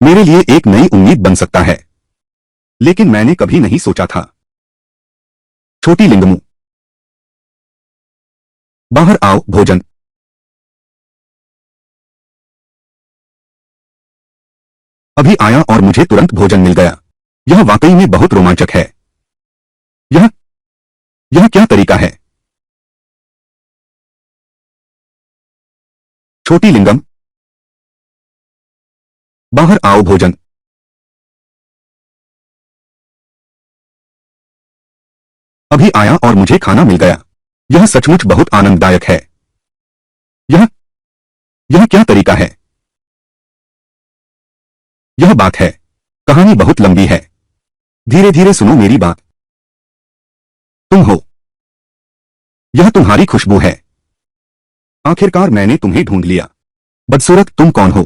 मेरे लिए एक नई उम्मीद बन सकता है। लेकिन मैंने कभी नहीं सोचा था। छोटी लिंगमू, बाहर आओ, भोजन। अभी आया और मुझे तुरंत भोजन मिल गया। यह वाकई में बहुत रोमांचक है। यह यह क्या तरीका है? छोटी लिंगम, बाहर आओ, भोजन। अभी आया और मुझे खाना मिल गया। यह सचमुच बहुत आनंददायक है। यह यह क्या तरीका है? यह बात है। कहानी बहुत लंबी है। धीरे धीरे सुनो मेरी बात। तुम हो। यह तुम्हारी खुशबू है। आखिरकार मैंने तुम्हें ढूंढ लिया। बदसूरत, तुम कौन हो?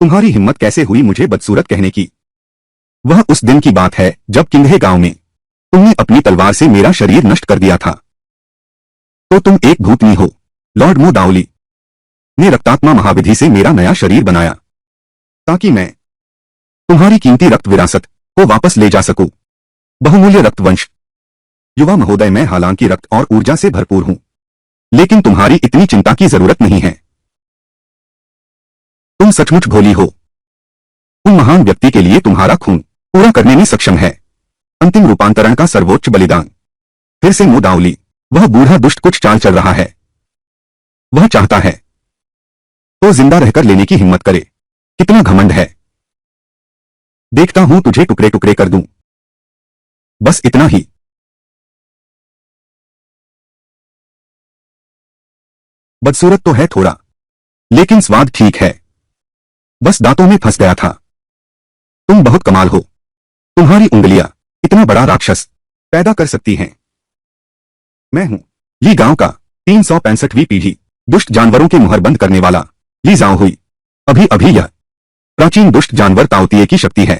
तुम्हारी हिम्मत कैसे हुई मुझे बदसूरत कहने की? वह उस दिन की बात है जब किंधे गांव में तुमने अपनी तलवार से मेरा शरीर नष्ट कर दिया था। तो तुम एक भूतनी हो। लॉर्ड मो दाओली ने रक्तात्मा महाविधि से मेरा नया शरीर बनाया ताकि मैं तुम्हारी कीमती रक्त विरासत को वापस ले जा सकूं। बहुमूल्य रक्त वंश। युवा महोदय, मैं हालांकि रक्त और ऊर्जा से भरपूर हूं, लेकिन तुम्हारी इतनी चिंता की जरूरत नहीं है। तुम सचमुच भोली हो। उन महान व्यक्ति के लिए तुम्हारा खून पूरा करने में सक्षम है। अंतिम रूपांतरण का सर्वोच्च बलिदान। फिर से मो दाओली, वह बूढ़ा दुष्ट कुछ चाल चल रहा है। वह चाहता है तो जिंदा रहकर लेने की हिम्मत करे। कितना घमंड है। देखता हूं तुझे टुकड़े टुकड़े कर दूं। बस इतना ही। बदसूरत तो है थोड़ा, लेकिन स्वाद ठीक है। बस दांतों में फंस गया था। तुम बहुत कमाल हो। तुम्हारी उंगलियां, इतना बड़ा राक्षस पैदा कर सकती हैं। मैं हूं ली गांव का 365वीं पीढ़ी दुष्ट जानवरों के मुहर बंद करने वाला ली जाओ हुई। अभी अभी यह प्राचीन दुष्ट जानवर ताओतिए की शक्ति है।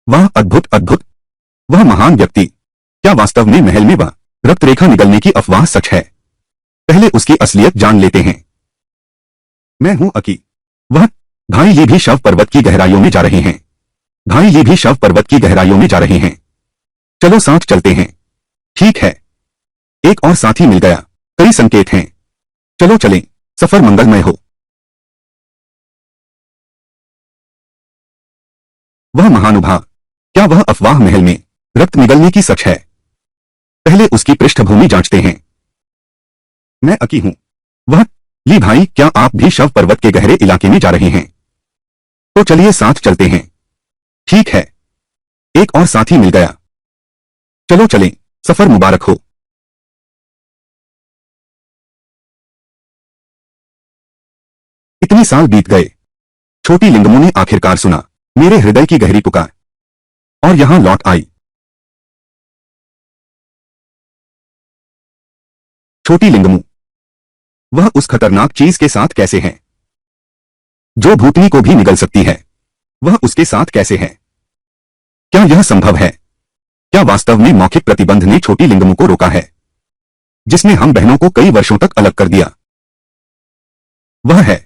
वह अद्भुत अद्भुत, वह महान व्यक्ति, क्या वास्तव में महल में वह रक्त रेखा निकलने की अफवाह सच है? पहले उसकी असलियत जान लेते हैं। मैं हूं अकी। वह भाई ली भी शव पर्वत की गहराइयों में जा रहे हैं। भाई ली भी शव पर्वत की गहराइयों में जा रहे हैं। चलो साथ चलते हैं। ठीक है। एक और साथी मिल गया। कई संकेत हैं। चलो चलें, सफर मंगलमय हो। वह महानुभाव, क्या वह अफवाह महल में रक्त निगलने की सच है? पहले उसकी पृष्ठभूमि जांचते हैं। मैं अकी हूं। वह ली भाई, क्या आप भी शव पर्वत के गहरे इलाके में जा रहे हैं? तो चलिए साथ चलते हैं। ठीक है। एक और साथी मिल गया। चलो चलें, सफर मुबारक हो। इतने साल बीत गए। छोटी लिंगमू ने आखिरकार सुना मेरे हृदय की गहरी पुकार और यहां लौट आई। छोटी लिंगमू, वह उस खतरनाक चीज के साथ कैसे है जो भूतनी को भी निगल सकती है? वह उसके साथ कैसे है? क्या यह संभव है? क्या वास्तव में मौखिक प्रतिबंध ने छोटी लिंगमू को रोका है, जिसने हम बहनों को कई वर्षों तक अलग कर दिया? वह है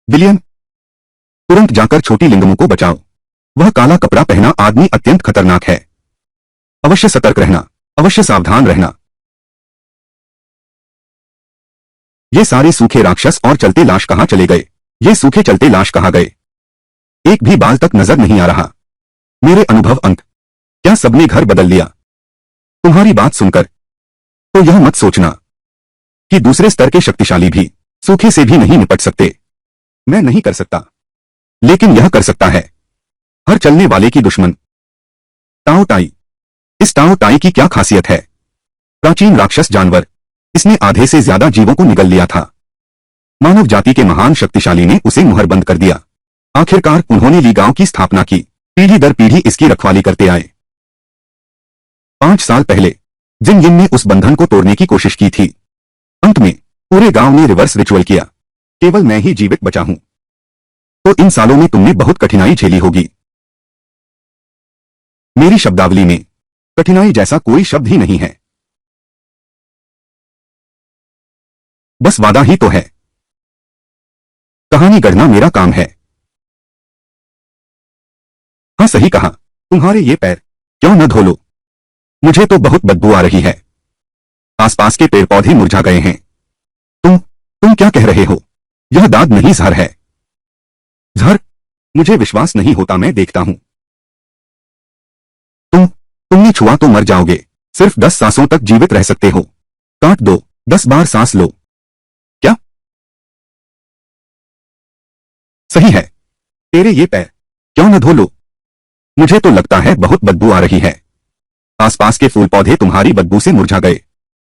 विलियम। तुरंत जाकर छोटी लिंगमू को बचाओ। वह काला कपड़ा पहना आदमी अत्यंत खतरनाक है। अवश्य सतर्क रहना, अवश्य सावधान रहना। ये सारे सूखे राक्षस और चलते लाश कहां चले गए? ये सूखे चलते लाश कहां गए? एक भी बाल तक नजर नहीं आ रहा। मेरे अनुभव अंत, क्या सबने घर बदल लिया? तुम्हारी बात सुनकर तो यह मत सोचना कि दूसरे स्तर के शक्तिशाली भी सूखे से भी नहीं निपट सकते। मैं नहीं कर सकता, लेकिन यह कर सकता है हर चलने वाले की दुश्मन, टाओ टाई। इस टाओ टाई की क्या खासियत है? प्राचीन राक्षस जानवर, इसने आधे से ज्यादा जीवों को निगल लिया था। मानव जाति के महान शक्तिशाली ने उसे मुहरबंद कर दिया। आखिरकार उन्होंने ली गांव की स्थापना की। पीढ़ी दर पीढ़ी इसकी रखवाली करते आए। 5 साल पहले जिन जिन ने उस बंधन को तोड़ने की कोशिश की थी, अंत में पूरे गांव ने रिवर्स रिचुअल किया। केवल मैं ही जीवित बचा हूं। तो इन सालों में तुमने बहुत कठिनाई झेली होगी। मेरी शब्दावली में कठिनाई जैसा कोई शब्द ही नहीं है। बस वादा ही तो है। कहानी गढ़ना मेरा काम है। हाँ सही कहा। तुम्हारे ये पैर क्यों न धो लो? मुझे तो बहुत बदबू आ रही है। आसपास के पेड़ पौधे मुरझा गए हैं। तुम क्या कह रहे हो? यह दाद नहीं, जहर है। जहर? मुझे विश्वास नहीं होता, मैं देखता हूं। तुमने छुआ तो मर जाओगे। सिर्फ 10 सांसों तक जीवित रह सकते हो। काट दो, 10 बार सांस लो। क्या? सही है। तेरे ये पैर क्यों न धो लो? मुझे तो लगता है बहुत बदबू आ रही है। आसपास के फूल पौधे तुम्हारी बदबू से मुरझा गए।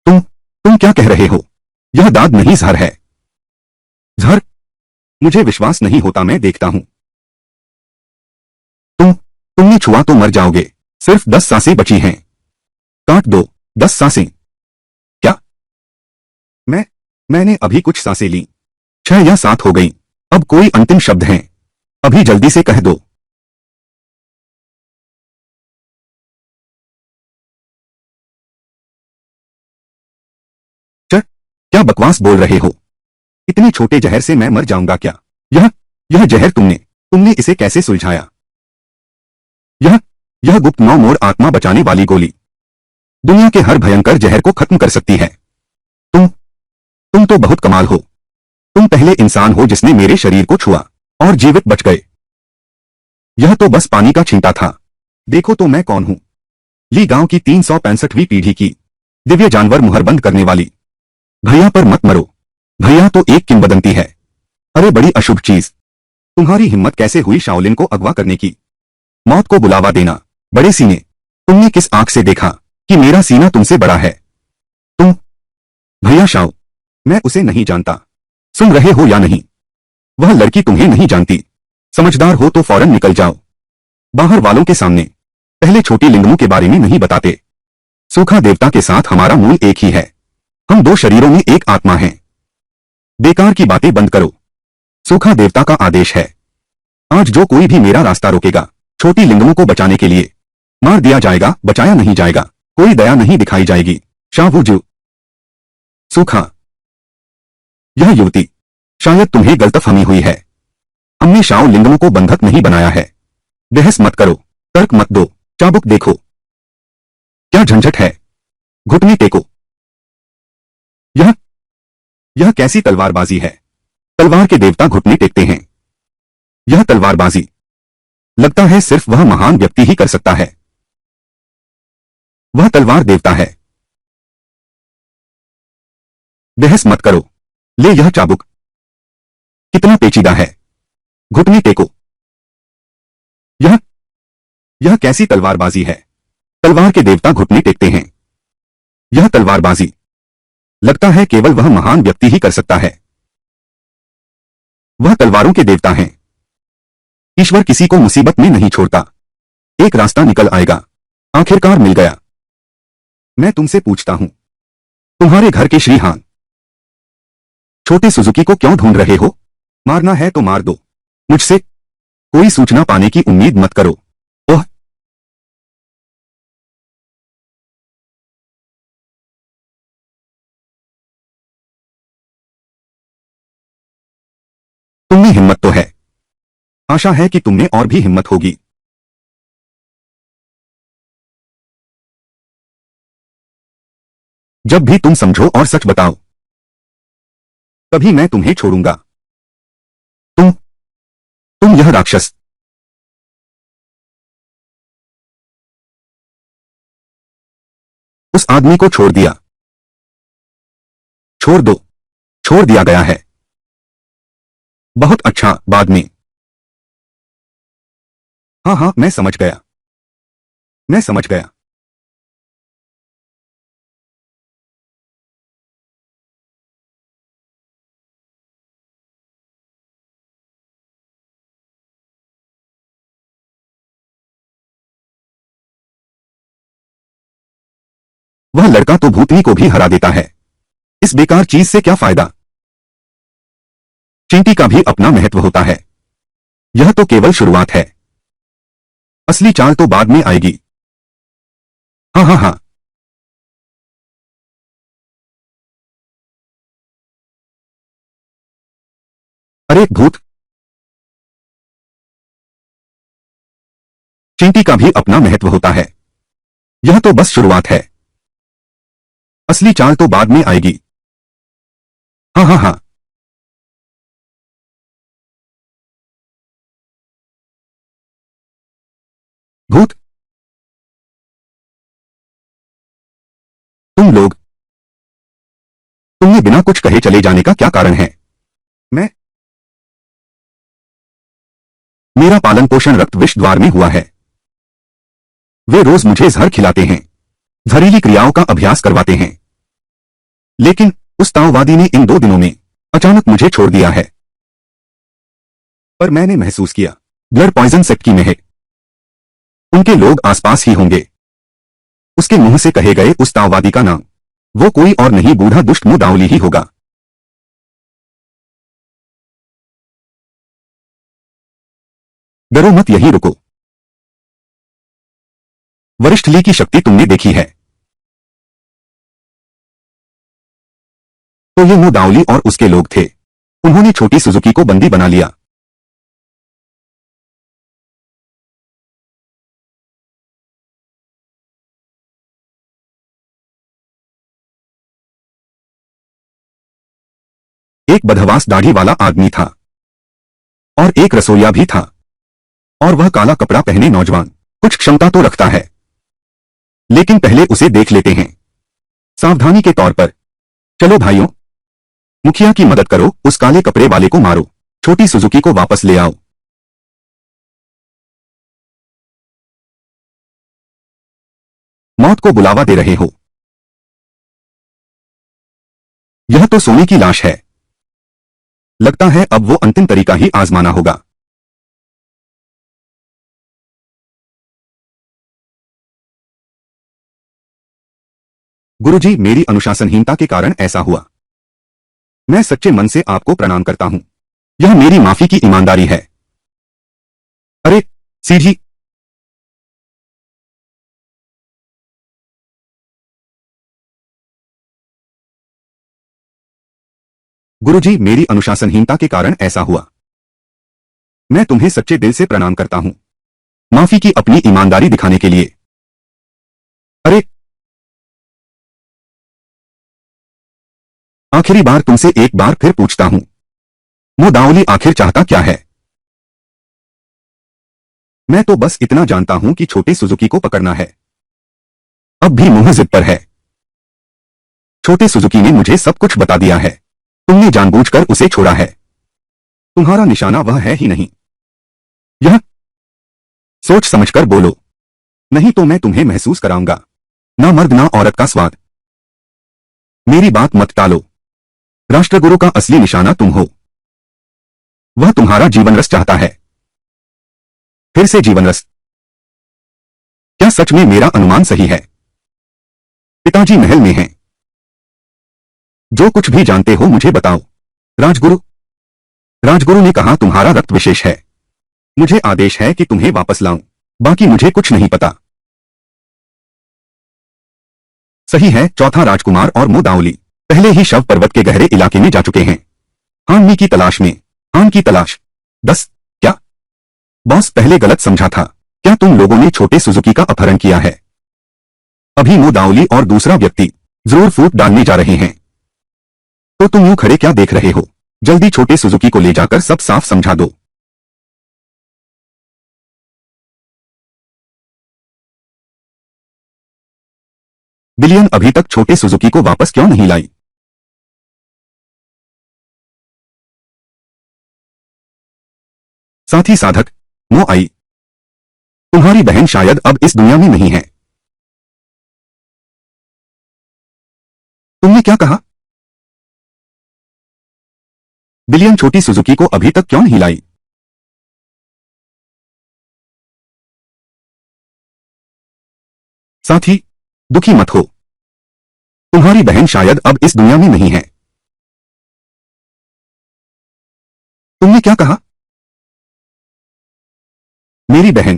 तुम क्या कह रहे हो? यह दाद नहीं, जहर है। जहर? मुझे विश्वास नहीं होता, मैं देखता हूं। तुमने छुआ तो मर जाओगे। सिर्फ 10 सांसें बची हैं। काट दो, 10 सांसें। क्या? मैंने अभी कुछ सांसें ली। 6 या 7 हो गई। अब कोई अंतिम शब्द हैं? अभी जल्दी से कह दो। क्या बकवास बोल रहे हो? इतने छोटे जहर से मैं मर जाऊंगा क्या? यह जहर तुमने इसे कैसे सुलझाया? यह गुप्त 9 मोड़ आत्मा बचाने वाली गोली दुनिया के हर भयंकर जहर को खत्म कर सकती है। तुम तो बहुत कमाल हो। तुम पहले इंसान हो जिसने मेरे शरीर को छुआ और जीवित बच गए। यह तो बस पानी का छींटा था। देखो तो मैं कौन हूं। ली गांव की 365वीं पीढ़ी की दिव्य जानवर मुहरबंद करने वाली। भैया पर मत मरो। भैया तो एक किंवदंती है। अरे बड़ी अशुभ चीज। तुम्हारी हिम्मत कैसे हुई शाओलिन को अगवा करने की? मौत को बुलावा देना। बड़े सीने। तुमने किस आंख से देखा कि मेरा सीना तुमसे बड़ा है? भैया शाओ, मैं उसे नहीं जानता। सुन रहे हो या नहीं? वह लड़की तुम्हें नहीं जानती। समझदार हो तो फौरन निकल जाओ बाहर वालों के सामने। पहले छोटी लिंगमों के बारे में नहीं बताते। सूखा देवता के साथ हमारा मूल एक ही है। हम दो शरीरों में एक आत्मा हैं। बेकार की बातें बंद करो। सूखा देवता का आदेश है, आज जो कोई भी मेरा रास्ता रोकेगा, छोटी लिंगमों को बचाने के लिए मार दिया जाएगा, बचाया नहीं जाएगा, कोई दया नहीं दिखाई जाएगी। शाहबूजू। सूखा। यह युवती शायद तुम्हें गलतफहमी हुई है। हमने शाओ लिंगमों को बंधक नहीं बनाया है। बहस मत करो, तर्क मत दो, चाबुक देखो। क्या झंझट है, घुटने टेको। यह कैसी तलवारबाजी है। तलवार के देवता घुटने टेकते हैं। यह तलवारबाजी, लगता है सिर्फ वह महान व्यक्ति ही कर सकता है। वह तलवार देवता है। बहस मत करो, ले यह चाबुक। कितना पेचीदा है, घुटने टेको। यह कैसी तलवारबाजी है। तलवार के देवता घुटने टेकते हैं। यह तलवारबाजी, लगता है केवल वह महान व्यक्ति ही कर सकता है। वह तलवारों के देवता हैं। ईश्वर किसी को मुसीबत में नहीं छोड़ता। एक रास्ता निकल आएगा। आखिरकार मिल गया। मैं तुमसे पूछता हूं, तुम्हारे घर के श्रीहान छोटे सुजुकी को क्यों ढूंढ रहे हो? मारना है तो मार दो। मुझसे कोई सूचना पाने की उम्मीद मत करो। ओह, तुमने हिम्मत तो है। आशा है कि तुमने और भी हिम्मत होगी। जब भी तुम समझो और सच बताओ, तभी मैं तुम्हें छोड़ूंगा। तुम यह राक्षस। उस आदमी को छोड़ दिया। छोड़ दो। छोड़ दिया गया है। बहुत अच्छा, बाद में। हाँ हाँ, मैं समझ गया। मैं समझ गया। वह लड़का तो भूतनी को भी हरा देता है। इस बेकार चीज से क्या फायदा। चींटी का भी अपना महत्व होता है। यह तो केवल शुरुआत है। असली चाल तो बाद में आएगी। हाँ हाँ हाँ। अरे भूत। चींटी का भी अपना महत्व होता है। यह तो बस शुरुआत है। असली चाल तो बाद में आएगी। हाँ हाँ हाँ। भूत। तुम लोग, तुमने बिना कुछ कहे चले जाने का क्या कारण है? मैं मेरा पालन पोषण रक्त विष द्वार में हुआ है। वे रोज मुझे जहर खिलाते हैं, जहरीली क्रियाओं का अभ्यास करवाते हैं। लेकिन उस ताओवादी ने इन 2 दिनों में अचानक मुझे छोड़ दिया है। पर मैंने महसूस किया, ब्लड पॉइजन सेक्ट की महक। उनके लोग आसपास ही होंगे। उसके मुंह से कहे गए उस ताओवादी का नाम, वो कोई और नहीं, बूढ़ा दुष्ट मुंह दावली ही होगा। डरो मत, यहीं रुको। वरिष्ठ ली की शक्ति तुमने देखी है। तो ये मुंह दावली और उसके लोग थे। उन्होंने छोटी सुजुकी को बंदी बना लिया। एक बदहवास दाढ़ी वाला आदमी था और एक रसोइया भी था, और वह काला कपड़ा पहने नौजवान कुछ क्षमता तो रखता है। लेकिन पहले उसे देख लेते हैं, सावधानी के तौर पर। चलो भाइयों, मुखिया की मदद करो, उस काले कपड़े वाले को मारो, छोटी सुजुकी को वापस ले आओ। मौत को बुलावा दे रहे हो। यह तो सोने की लाश है। लगता है अब वो अंतिम तरीका ही आजमाना होगा। गुरुजी, मेरी अनुशासनहीनता के कारण ऐसा हुआ। मैं सच्चे मन से आपको प्रणाम करता हूं। यह मेरी माफी की ईमानदारी है। अरे सीजी, गुरुजी, मेरी अनुशासनहीनता के कारण ऐसा हुआ। मैं तुम्हें सच्चे दिल से प्रणाम करता हूं, माफी की अपनी ईमानदारी दिखाने के लिए। अरे आखिरी बार तुमसे एक बार फिर पूछता हूं, मोदावली आखिर चाहता क्या है? मैं तो बस इतना जानता हूं कि छोटे सुजुकी को पकड़ना है। अब भी मुंह जिद पर है। छोटे सुजुकी ने मुझे सब कुछ बता दिया है। तुमने जानबूझकर उसे छोड़ा है। तुम्हारा निशाना वह है ही नहीं। यह सोच समझकर बोलो, नहीं तो मैं तुम्हें महसूस कराऊंगा, ना मर्द ना औरत का स्वाद। मेरी बात मत टालो। राष्ट्रगुरु का असली निशाना तुम हो। वह तुम्हारा जीवन रस चाहता है। फिर से जीवन रस। क्या सच में मेरा अनुमान सही है? पिताजी महल में हैं। जो कुछ भी जानते हो मुझे बताओ। राजगुरु राजगुरु ने कहा तुम्हारा रक्त विशेष है। मुझे आदेश है कि तुम्हें वापस लाऊं। बाकी मुझे कुछ नहीं पता। सही है, चौथा राजकुमार और मोदावली पहले ही शव पर्वत के गहरे इलाके में जा चुके हैं। हानमी की तलाश में। हान की तलाश। 10। क्या? बॉस, पहले गलत समझा था। क्या तुम लोगों ने छोटे सुजुकी का अपहरण किया है? अभी मोदावली और दूसरा व्यक्ति जरूर फूट डालने जा रहे हैं। तो तुम यूं खड़े क्या देख रहे हो? जल्दी छोटे सुजुकी को ले जाकर सब साफ समझा दो। बिलियन अभी तक छोटे सुजुकी को वापस क्यों नहीं लाई? साथी साधक मो आई, तुम्हारी बहन शायद अब इस दुनिया में नहीं है। तुमने क्या कहा? बिलियन छोटी सुजुकी को अभी तक क्यों नहीं लाई? साथी, दुखी मत हो। तुम्हारी बहन शायद अब इस दुनिया में नहीं है। तुमने क्या कहा? मेरी बहन,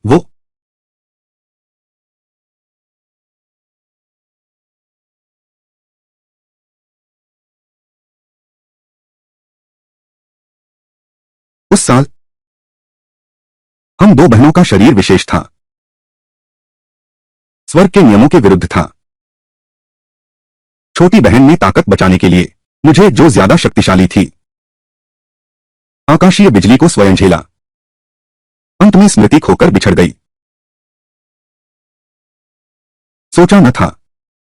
वो उस साल हम दो बहनों का शरीर विशेष था। स्वर्ग के नियमों के विरुद्ध था। छोटी बहन ने ताकत बचाने के लिए मुझे जो ज्यादा शक्तिशाली थी, आकाशीय बिजली को स्वयं झेला। अंत में स्मृति खोकर बिछड़ गई। सोचा न था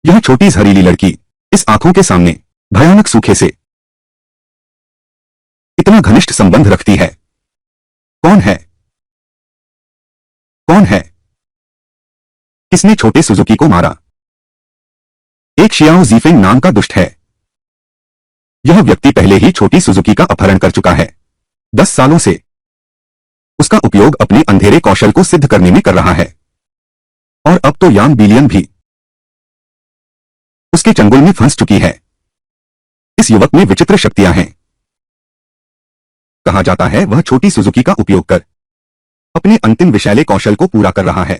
यह छोटी जहरीली लड़की इस आंखों के सामने भयानक सूखे से इतना घनिष्ठ संबंध रखती है। कौन है? कौन है? किसने छोटे सुजुकी को मारा? एक शियाओ जीफेंग नाम का दुष्ट है। यह व्यक्ति पहले ही छोटी सुजुकी का अपहरण कर चुका है। 10 सालों से उसका उपयोग अपने अंधेरे कौशल को सिद्ध करने में कर रहा है। और अब तो यान बिलियन भी उसके चंगुल में फंस चुकी है। इस युवक में विचित्र शक्तियां हैं। कहा जाता है वह छोटी सुजुकी का उपयोग कर अपने अंतिम विषैले कौशल को पूरा कर रहा है।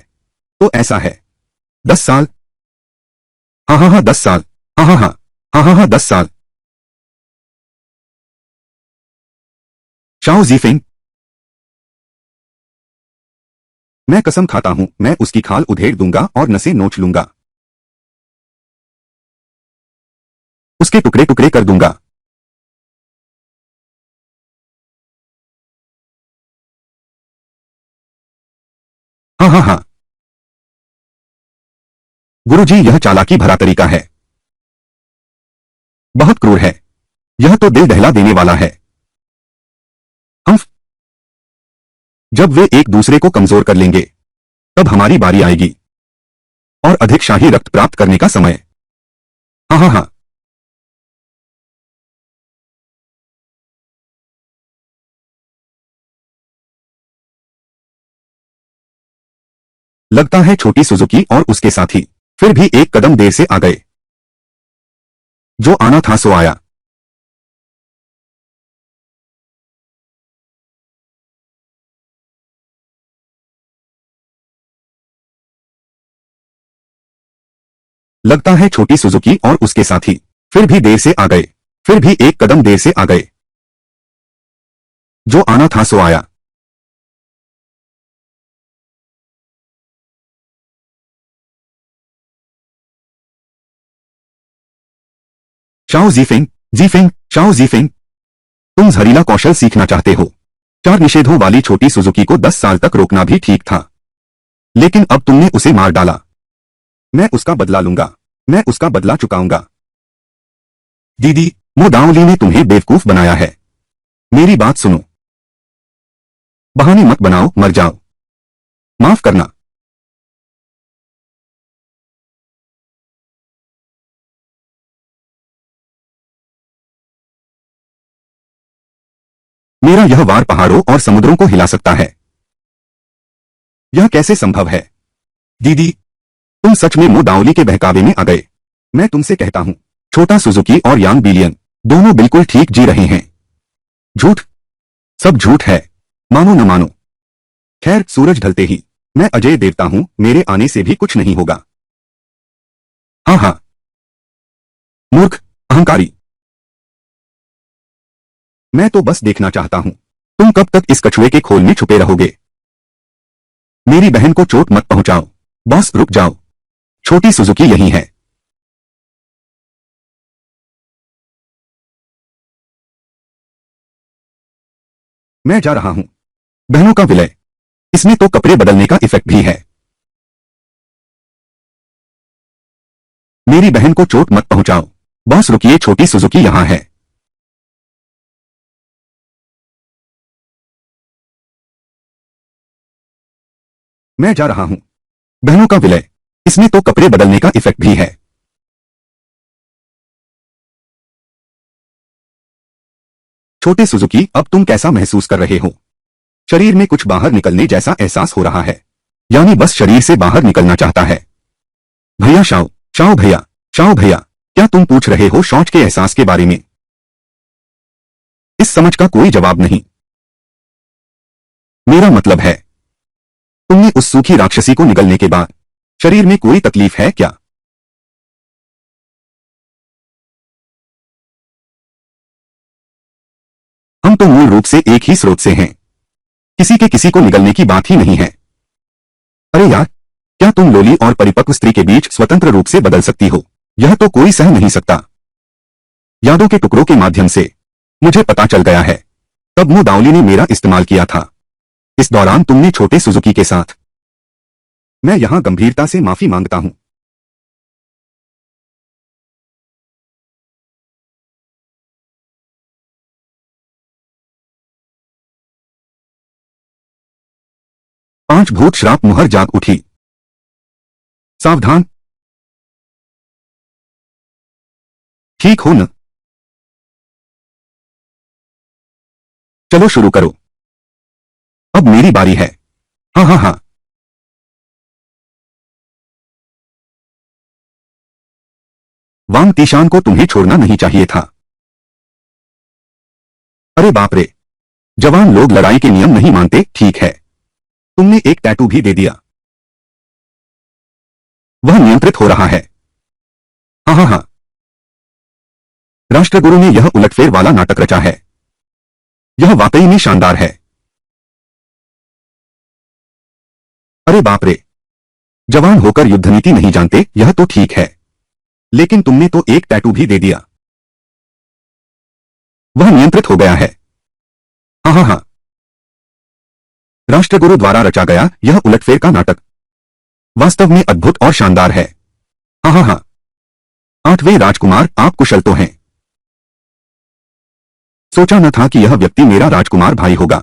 तो ऐसा है। 10 साल। हाँ हाँ हाँ 10 साल। हाँ हाँ हाँ हाँ हाँ हाँ 10 साल। शाओ जीफिंग, मैं कसम खाता हूं मैं उसकी खाल उधेड़ दूंगा और नसें नोच लूंगा। उसके टुकड़े टुकड़े कर दूंगा। हाँ हाँ हाँ। गुरुजी, यह चालाकी भरा तरीका है। बहुत क्रूर है। यह तो दिल दहला देने वाला है। हम जब वे एक दूसरे को कमजोर कर लेंगे तब हमारी बारी आएगी और अधिक शाही रक्त प्राप्त करने का समय। हाँ हाँ हाँ। लगता है छोटी सुजुकी और उसके साथी फिर भी एक कदम देर से आ गए। जो आना था सो आया। लगता है छोटी सुजुकी और उसके साथी फिर भी देर से आ गए। फिर भी एक कदम देर से आ गए। जो आना था सो आया। शाओ जीफिंग, जीफिंग, शाओ जीफिंग, तुम जहरीला कौशल सीखना चाहते हो। 4 निषेधों वाली छोटी सुजुकी को 10 साल तक रोकना भी ठीक था, लेकिन अब तुमने उसे मार डाला। मैं उसका बदला लूंगा। मैं उसका बदला चुकाऊंगा। दीदी, मो दाओली ने तुम्हें बेवकूफ बनाया है। मेरी बात सुनो। बहाने मत बनाओ, मर जाओ। माफ करना। मेरा यह वार पहाड़ों और समुद्रों को हिला सकता है। यह कैसे संभव है? दीदी, तुम सच में मो दाओली के बहकावे में आ गए। मैं तुमसे कहता हूं, छोटा सुजुकी और यांग बिलियन दोनों बिल्कुल ठीक जी रहे हैं। झूठ, सब झूठ है। मानो न मानो। खैर, सूरज ढलते ही मैं अजय देवता हूं, मेरे आने से भी कुछ नहीं होगा। हाँ हाँ, मूर्ख, अहंकारी। मैं तो बस देखना चाहता हूं, तुम कब तक इस कछुए के खोल में छुपे रहोगे। मेरी बहन को चोट मत पहुंचाओ। बॉस, रुक जाओ। छोटी सुजुकी यही है। मैं जा रहा हूं। बहनों का विलय, इसमें तो कपड़े बदलने का इफेक्ट भी है। मेरी बहन को चोट मत पहुंचाओ। बॉस रुकिए, छोटी सुजुकी यहां है। मैं जा रहा हूं। बहनों का विलय, इसमें तो कपड़े बदलने का इफेक्ट भी है। छोटे सुजुकी, अब तुम कैसा महसूस कर रहे हो? शरीर में कुछ बाहर निकलने जैसा एहसास हो रहा है। यानी बस शरीर से बाहर निकलना चाहता है। भैया शाओ, शाओ भैया, शाओ भैया, क्या तुम पूछ रहे हो शौच के एहसास के बारे में? इस समझ का कोई जवाब नहीं। मेरा मतलब है, तुमने उस सूखी राक्षसी को निगलने के बाद शरीर में कोई तकलीफ है क्या? हम तो मूल रूप से एक ही स्रोत से हैं। किसी के किसी को निगलने की बात ही नहीं है। अरे यार, क्या तुम लोली और परिपक्व स्त्री के बीच स्वतंत्र रूप से बदल सकती हो? यह तो कोई सह नहीं सकता। यादों के टुकड़ों के माध्यम से मुझे पता चल गया है, तब मो दाओली ने मेरा इस्तेमाल किया था। इस दौरान तुमने छोटे सुजुकी के साथ। मैं यहां गंभीरता से माफी मांगता हूं। 5 भूत श्राप मुहर जाग उठी। सावधान। ठीक हो न? चलो शुरू करो। अब मेरी बारी है। हाँ हाँ हाँ। वांग तीशान को तुम्हें छोड़ना नहीं चाहिए था। अरे बाप रे, जवान लोग लड़ाई के नियम नहीं मानते। ठीक है, तुमने एक टैटू भी दे दिया। वह नियंत्रित हो रहा है। हाँ हाँ हाँ। राष्ट्रगुरु ने यह उलटफेर वाला नाटक रचा है। यह वाकई में शानदार है। अरे बाप रे, जवान होकर युद्ध नीति नहीं जानते, यह तो ठीक है, लेकिन तुमने तो एक टैटू भी दे दिया। वह नियंत्रित हो गया है। हाँ हाँ हाँ। राष्ट्रगुरु द्वारा रचा गया यह उलटफेर का नाटक वास्तव में अद्भुत और शानदार है। हाँ हाँ हाँ। 8वें राजकुमार, आप कुशल तो हैं। सोचा न था कि यह व्यक्ति मेरा राजकुमार भाई होगा।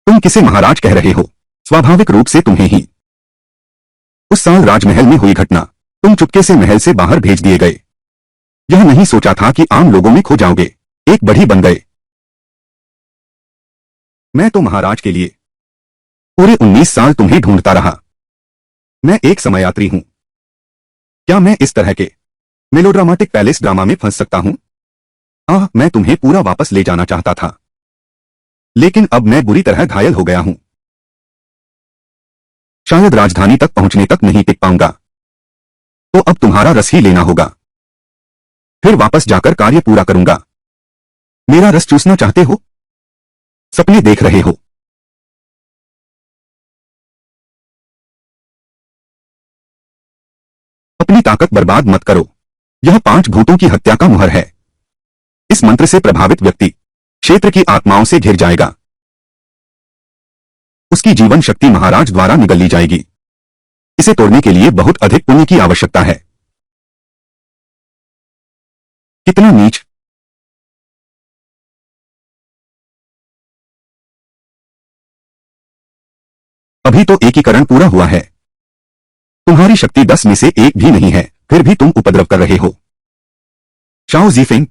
तुम किसे महाराज कह रहे हो? स्वाभाविक रूप से तुम्हें ही। उस साल राजमहल में हुई घटना, तुम चुपके से महल से बाहर भेज दिए गए। यह नहीं सोचा था कि आम लोगों में खो जाओगे, एक बढ़ी बन गए। मैं तो महाराज के लिए पूरे 19 साल तुम्हें ढूंढता रहा। मैं एक समय यात्री हूं। क्या मैं इस तरह के मेलोड्रामाटिक पैलेस ड्रामा में फंस सकता हूं? मैं तुम्हें पूरा वापस ले जाना चाहता था, लेकिन अब मैं बुरी तरह घायल हो गया हूं। शायद राजधानी तक पहुंचने तक नहीं टिक पाऊंगा। तो अब तुम्हारा रस ही लेना होगा। फिर वापस जाकर कार्य पूरा करूंगा। मेरा रस चूसना चाहते हो? सपने देख रहे हो? अपनी ताकत बर्बाद मत करो। यह 5 भूतों की हत्या का मुहर है। इस मंत्र से प्रभावित व्यक्ति क्षेत्र की आत्माओं से घिर जाएगा। उसकी जीवन शक्ति महाराज द्वारा निगल ली जाएगी। इसे तोड़ने के लिए बहुत अधिक पुण्य की आवश्यकता है। कितना नीच! अभी तो एकीकरण पूरा हुआ है। तुम्हारी शक्ति 10 में से 1 भी नहीं है, फिर भी तुम उपद्रव कर रहे हो। शाओ ज़ीफेंग,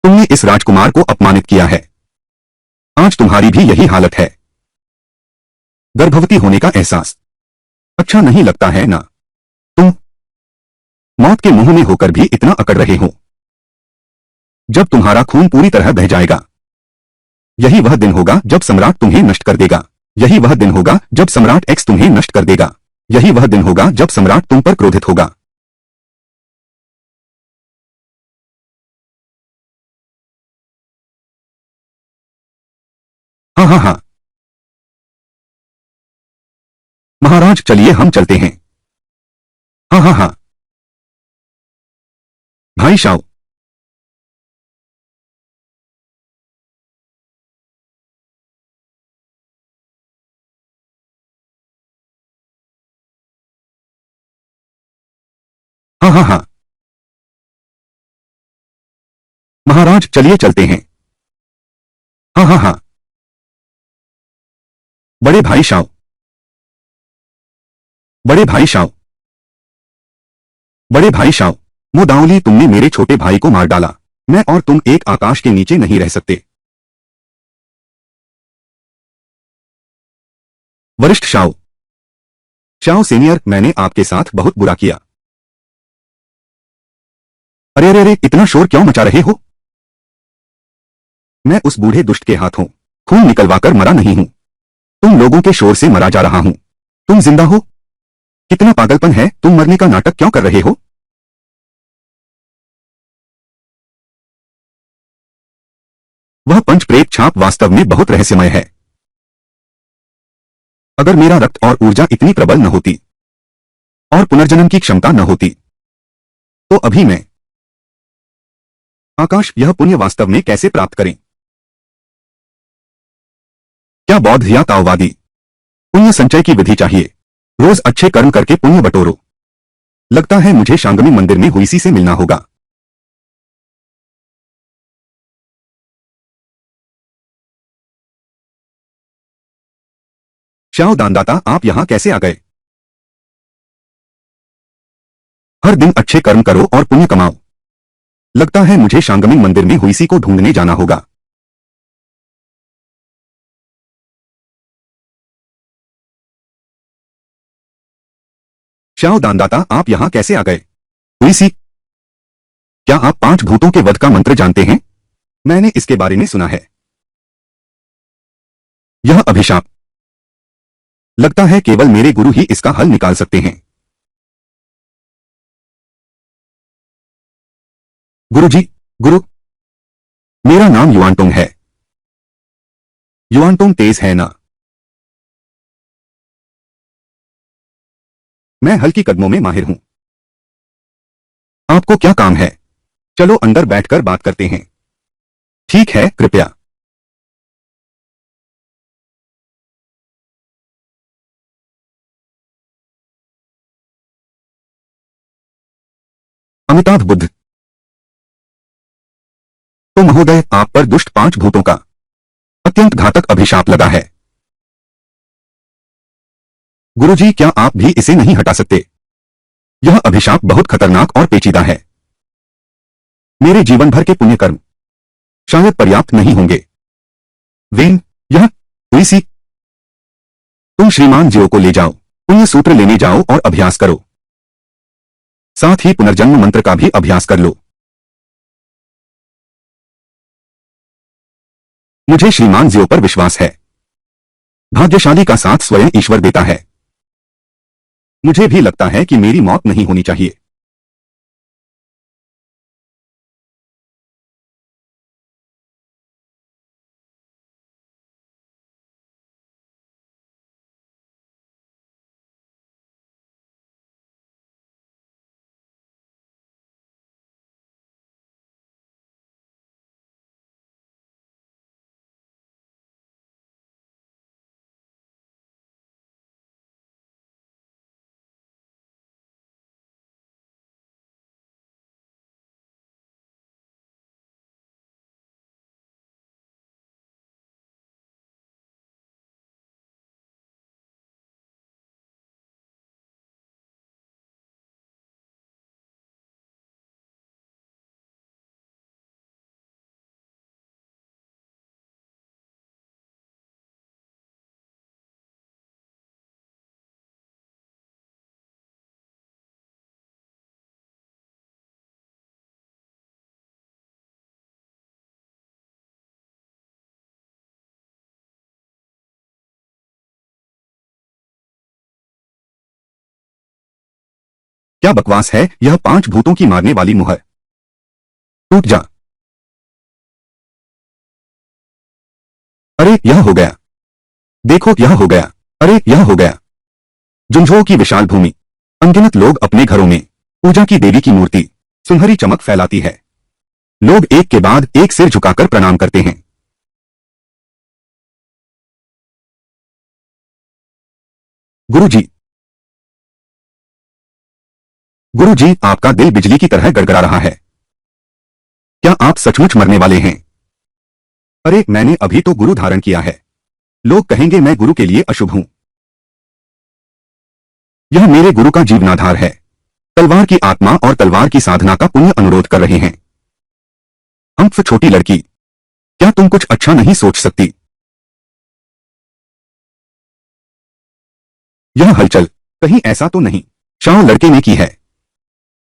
तुमने इस राजकुमार को अपमानित किया है। आज तुम्हारी भी यही हालत है। गर्भवती होने का एहसास अच्छा नहीं लगता है ना? तुम मौत के मुंह में होकर भी इतना अकड़ रहे हो। जब तुम्हारा खून पूरी तरह बह जाएगा, यही वह दिन होगा जब सम्राट तुम्हें नष्ट कर देगा। यही वह दिन होगा जब सम्राट एक्स तुम्हें नष्ट कर देगा। यही वह दिन होगा जब सम्राट तुम पर क्रोधित होगा। हाँ हाँ हाँ, महाराज चलिए हम चलते हैं। हाँ हाँ हाँ, भाई शाओ। हाँ हाँ हाँ, महाराज चलिए चलते हैं। हाँ हाँ हाँ, बड़े भाई शाओ। बड़े भाई शाओ। बड़े भाई शाओ, मुदावली तुमने मेरे छोटे भाई को मार डाला। मैं और तुम एक आकाश के नीचे नहीं रह सकते। वरिष्ठ शाओ। शाओ सीनियर, मैंने आपके साथ बहुत बुरा किया। अरे अरे अरे, इतना शोर क्यों मचा रहे हो? मैं उस बूढ़े दुष्ट के हाथों खून निकलवाकर मरा नहीं हूं। तुम लोगों के शोर से मरा जा रहा हूं। तुम जिंदा हो? कितना पागलपन है, तुम मरने का नाटक क्यों कर रहे हो? वह पंच प्रेत छाप वास्तव में बहुत रहस्यमय है। अगर मेरा रक्त और ऊर्जा इतनी प्रबल न होती और पुनर्जन्म की क्षमता न होती, तो अभी मैं आकाश यह पुण्य वास्तव में कैसे प्राप्त करें? क्या बौद्ध या ताओवादी पुण्य संचय की विधि चाहिए? रोज अच्छे कर्म करके पुण्य बटोरो। लगता है मुझे शांगमी मंदिर में हुईसी से मिलना होगा। श्याओ दानदाता, आप यहां कैसे आ गए? हर दिन अच्छे कर्म करो और पुण्य कमाओ। लगता है मुझे शांगमी मंदिर में हुईसी को ढूंढने जाना होगा। श्याओ दानदाता, आप यहां कैसे आ गए? हुईसी? क्या आप 5 भूतों के वध का मंत्र जानते हैं? मैंने इसके बारे में सुना है। यह अभिशाप, लगता है केवल मेरे गुरु ही इसका हल निकाल सकते हैं। गुरुजी, गुरु, मेरा नाम युआनटोंग है। युआनटोंग तेज है ना? मैं हल्की कदमों में माहिर हूं। आपको क्या काम है? चलो अंदर बैठकर बात करते हैं। ठीक है, कृपया। अमिताभ बुद्ध। तो महोदय, आप पर दुष्ट 5 भूतों का अत्यंत घातक अभिशाप लगा है। गुरुजी, क्या आप भी इसे नहीं हटा सकते? यह अभिशाप बहुत खतरनाक और पेचीदा है। मेरे जीवन भर के पुण्य कर्म शायद पर्याप्त नहीं होंगे। वेन, यह हुईसी, तुम श्रीमान जियो को ले जाओ। पुण्य सूत्र लेने जाओ और अभ्यास करो। साथ ही पुनर्जन्म मंत्र का भी अभ्यास कर लो। मुझे श्रीमान जियो पर विश्वास है। भाग्यशाली का साथ स्वयं ईश्वर देता है। मुझे भी लगता है कि मेरी मौत नहीं होनी चाहिए। क्या बकवास है यह 5 भूतों की मारने वाली मुहर। टूट जा। अरे यह हो गया। देखो यह हो गया। अरे यह हो गया। झुंझुओं की विशाल भूमि। अनगिनत लोग अपने घरों में पूजा की देवी की मूर्ति सुनहरी चमक फैलाती है। लोग एक के बाद एक सिर झुकाकर प्रणाम करते हैं। गुरुजी, गुरुजी, आपका दिल बिजली की तरह गड़गड़ा रहा है। क्या आप सचमुच मरने वाले हैं? अरे मैंने अभी तो गुरु धारण किया है। लोग कहेंगे मैं गुरु के लिए अशुभ हूं। यह मेरे गुरु का जीवनाधार है। तलवार की आत्मा और तलवार की साधना का पुण्य अनुरोध कर रहे हैं। हम्फ छोटी लड़की, क्या तुम कुछ अच्छा नहीं सोच सकती? यह हलचल कहीं ऐसा तो नहीं शाओ लड़के ने की है?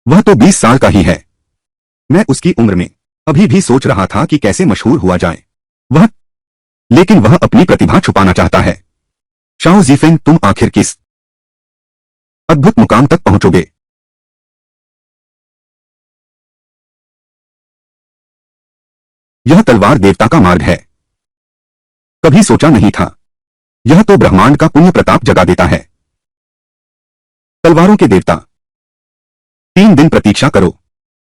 वह तो 20 साल का ही है। मैं उसकी उम्र में अभी भी सोच रहा था कि कैसे मशहूर हुआ जाए। लेकिन वह अपनी प्रतिभा छुपाना चाहता है। शाओ ज़ीफेंग, तुम आखिर किस अद्भुत मुकाम तक पहुंचोगे? यह तलवार देवता का मार्ग है। कभी सोचा नहीं था। यह तो ब्रह्मांड का पुण्य प्रताप जगा देता है। तलवारों के देवता, 3 दिन प्रतीक्षा करो।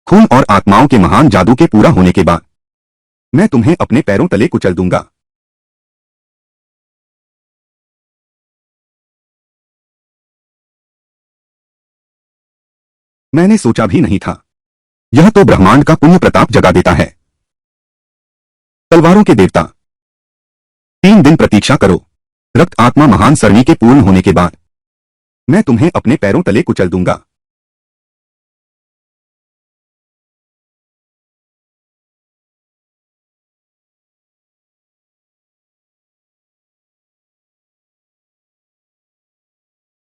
खून और आत्माओं के महान जादू के पूरा होने के बाद मैं तुम्हें अपने पैरों तले कुचल दूंगा। मैंने सोचा भी नहीं था। यह तो ब्रह्मांड का पुण्य प्रताप जगा देता है। तलवारों के देवता, 3 दिन प्रतीक्षा करो। रक्त आत्मा महान सरणी के पूर्ण होने के बाद मैं तुम्हें अपने पैरों तले कुचल दूंगा।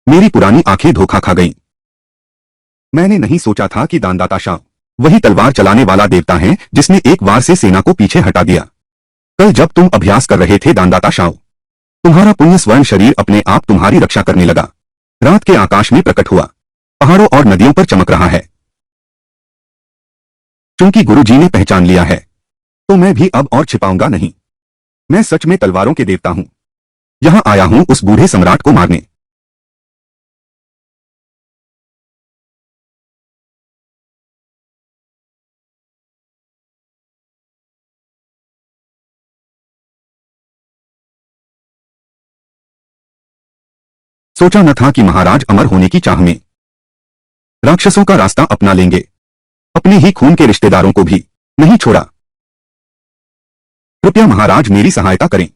मेरी पुरानी आंखें धोखा खा गईं। मैंने नहीं सोचा था कि दानदाता शाह वही तलवार चलाने वाला देवता है जिसने एक वार से सेना को पीछे हटा दिया। कल जब तुम अभ्यास कर रहे थे दानदाता शाह, तुम्हारा पुण्य स्वर्ण शरीर अपने आप तुम्हारी रक्षा करने लगा। रात के आकाश में प्रकट हुआ, पहाड़ों और नदियों पर चमक रहा है। चूंकि गुरुजी ने पहचान लिया है तो मैं भी अब और छिपाऊंगा नहीं। मैं सच में तलवारों के देवता हूं। यहां आया हूं उस बूढ़े सम्राट को मारने। सोचा न था कि महाराज अमर होने की चाह में राक्षसों का रास्ता अपना लेंगे। अपने ही खून के रिश्तेदारों को भी नहीं छोड़ा। कृपया महाराज मेरी सहायता करें।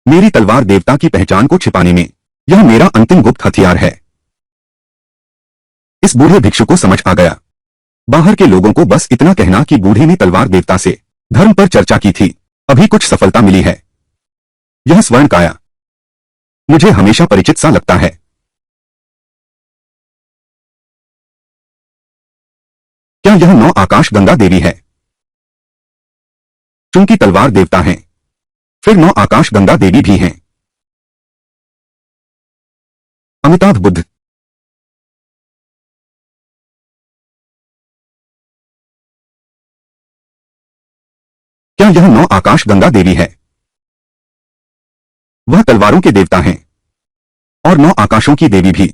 मेरी तलवार देवता की पहचान को छिपाने में यह मेरा अंतिम गुप्त हथियार है। इस बूढ़े भिक्षु को समझ आ गया। बाहर के लोगों को बस इतना कहना कि बूढ़े ने तलवार देवता से धर्म पर चर्चा की थी। अभी कुछ सफलता मिली है। यह स्वर्ण काया मुझे हमेशा परिचित सा लगता है। क्या यह 9 आकाश गंगा देवी है? चूंकि तलवार देवता हैं, फिर 9 आकाश गंगा देवी भी हैं। अमिताभ बुद्ध। क्या यह 9 आकाश गंगा देवी है? वह तलवारों के देवता हैं और 9 आकाशों की देवी भी।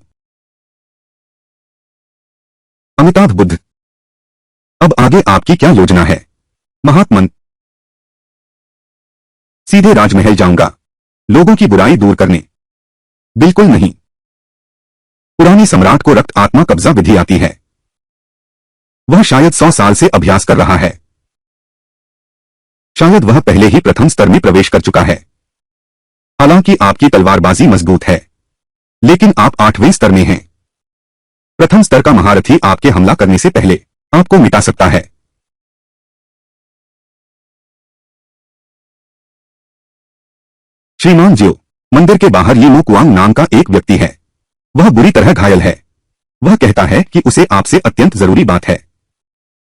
अमिताभ बुद्ध। अब आगे आपकी क्या योजना है? महात्मन। सीधे राजमहल जाऊंगा, लोगों की बुराई दूर करने। बिल्कुल नहीं। पुरानी सम्राट को रक्त आत्मा कब्जा विधि आती है। वह शायद 100 साल से अभ्यास कर रहा है। शायद वह पहले ही प्रथम स्तर में प्रवेश कर चुका है। हालांकि आपकी तलवारबाजी मजबूत है, लेकिन आप 8वें स्तर में हैं। प्रथम स्तर का महारथी आपके हमला करने से पहले आपको मिटा सकता है। श्रीमान जियो, मंदिर के बाहर ये मो कुआंग नाम का एक व्यक्ति है। वह बुरी तरह घायल है। वह कहता है कि उसे आपसे अत्यंत जरूरी बात है।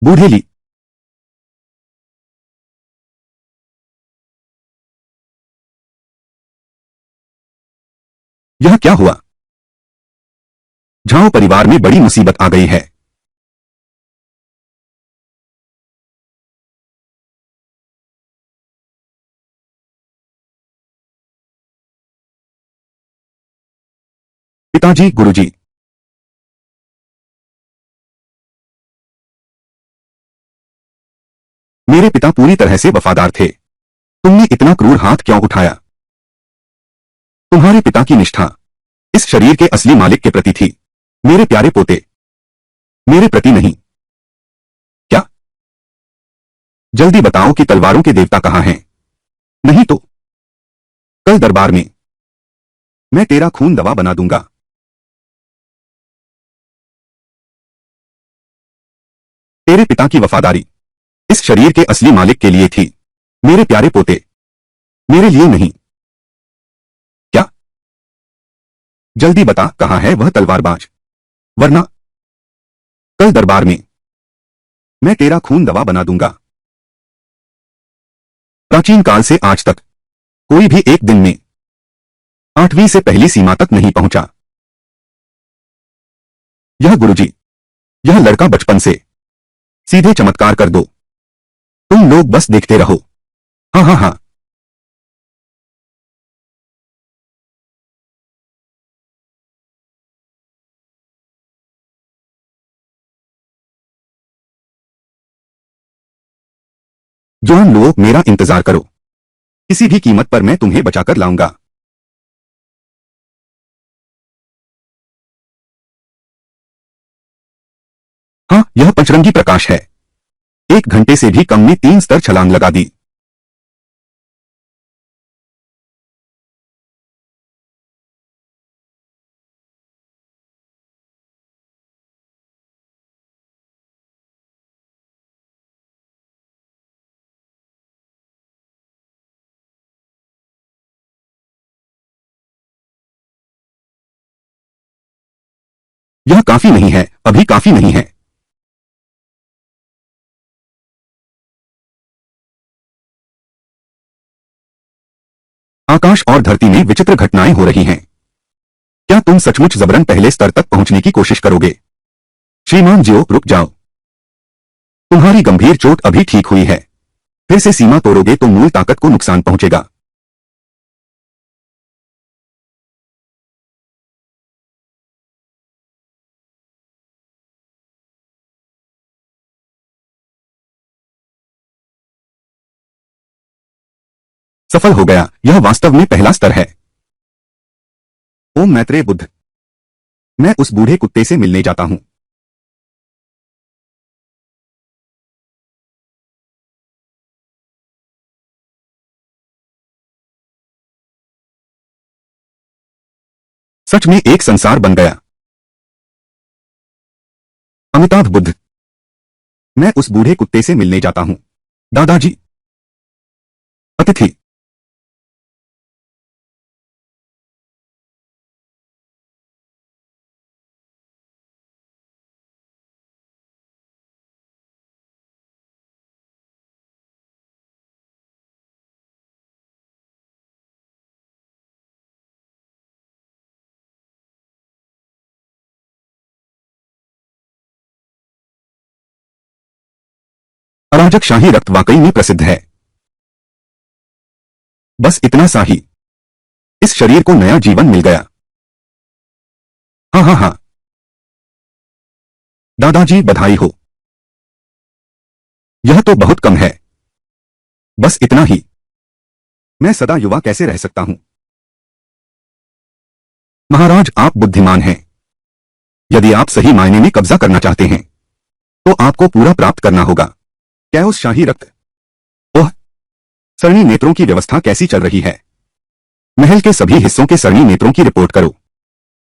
बूढ़े ली। यह क्या हुआ? झाओ परिवार में बड़ी मुसीबत आ गई है। पिताजी, गुरुजी। मेरे पिता पूरी तरह से वफादार थे। तुमने इतना क्रूर हाथ क्यों उठाया? तुम्हारे पिता की निष्ठा इस शरीर के असली मालिक के प्रति थी, मेरे प्यारे पोते, मेरे प्रति नहीं। क्या? जल्दी बताओ कि तलवारों के देवता कहाँ हैं? नहीं तो कल दरबार में मैं तेरा खून दवा बना दूंगा। तेरे पिता की वफादारी इस शरीर के असली मालिक के लिए थी, मेरे प्यारे पोते, मेरे लिए नहीं। क्या? जल्दी बता कहाँ है वह तलवारबाज, वरना कल दरबार में मैं तेरा खून दवा बना दूंगा। प्राचीन काल से आज तक कोई भी एक दिन में 8वीं से पहली सीमा तक नहीं पहुंचा। यह गुरुजी, यह लड़का बचपन से सीधे चमत्कार कर दो। तुम लोग बस देखते रहो। हाँ हाँ हाँ। जॉन लो, मेरा इंतजार करो। किसी भी कीमत पर मैं तुम्हें बचाकर लाऊंगा। हाँ, यह पंचरंगी प्रकाश है। 1 घंटे से भी कम में 3 स्तर छलांग लगा दी। यह काफी नहीं है, अभी काफी नहीं है। आकाश और धरती में विचित्र घटनाएं हो रही हैं। क्या तुम सचमुच जबरन पहले स्तर तक पहुंचने की कोशिश करोगे? श्रीमान जियो, रुक जाओ। तुम्हारी गंभीर चोट अभी ठीक हुई है। फिर से सीमा तोड़ोगे तो मूल ताकत को नुकसान पहुंचेगा। सफल हो गया, यह वास्तव में पहला स्तर है। ओम मैत्रेय बुद्ध। मैं उस बूढ़े कुत्ते से मिलने जाता हूं। सच में एक संसार बन गया। अमिताभ बुद्ध। मैं उस बूढ़े कुत्ते से मिलने जाता हूं। दादाजी। अतिथि। अराजक शाही रक्त वाकई में प्रसिद्ध है। बस इतना सा ही, इस शरीर को नया जीवन मिल गया। हाँ हाँ हाँ, दादाजी बधाई हो। यह तो बहुत कम है। बस इतना ही। मैं सदा युवा कैसे रह सकता हूं? महाराज, आप बुद्धिमान हैं। यदि आप सही मायने में कब्जा करना चाहते हैं तो आपको पूरा प्राप्त करना होगा। क्या उस शाही रक्त? ओह, सरणी नेत्रों की व्यवस्था कैसी चल रही है? महल के सभी हिस्सों के सरणी नेत्रों की रिपोर्ट करो।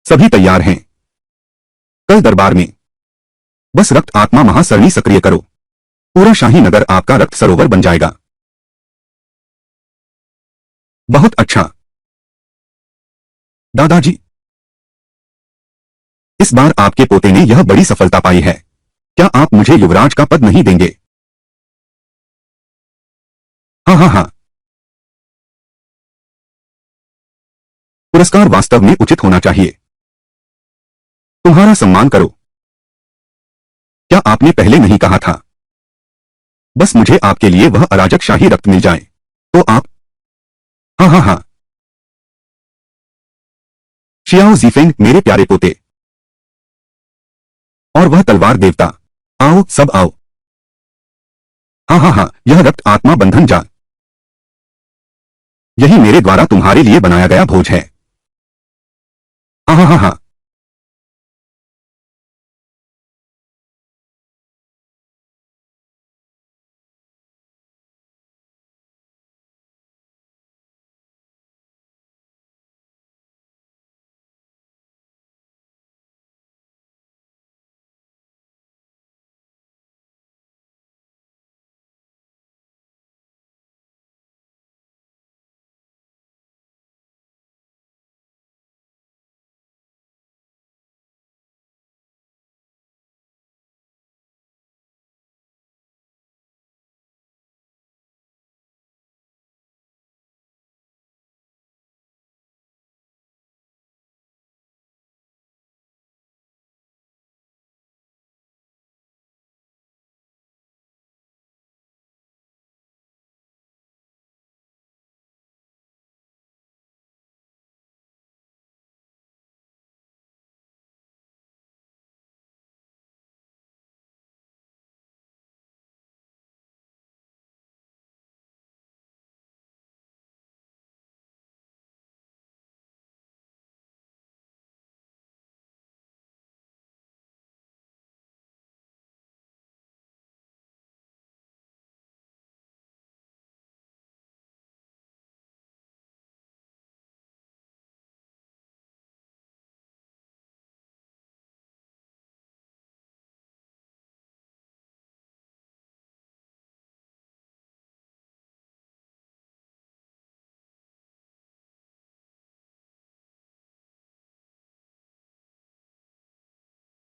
सभी तैयार हैं। कल दरबार में बस रक्त आत्मा महासरणी सक्रिय करो। पूरा शाही नगर आपका रक्त सरोवर बन जाएगा। बहुत अच्छा दादाजी, इस बार आपके पोते ने यह बड़ी सफलता पाई है। क्या आप मुझे युवराज का पद नहीं देंगे? हाँ हाँ हाँ, पुरस्कार वास्तव में उचित होना चाहिए। तुम्हारा सम्मान करो। क्या आपने पहले नहीं कहा था? बस मुझे आपके लिए वह अराजक शाही रक्त मिल जाए तो आप। हाँ हाँ हाँ, शियाओ जीफेंग, मेरे प्यारे पोते। और वह तलवार देवता। आओ सब आओ। हाँ हाँ हाँ, यह रक्त आत्मा बंधन जा, यही मेरे द्वारा तुम्हारे लिए बनाया गया भोज है। हाँ हाँ हाँ हाँ,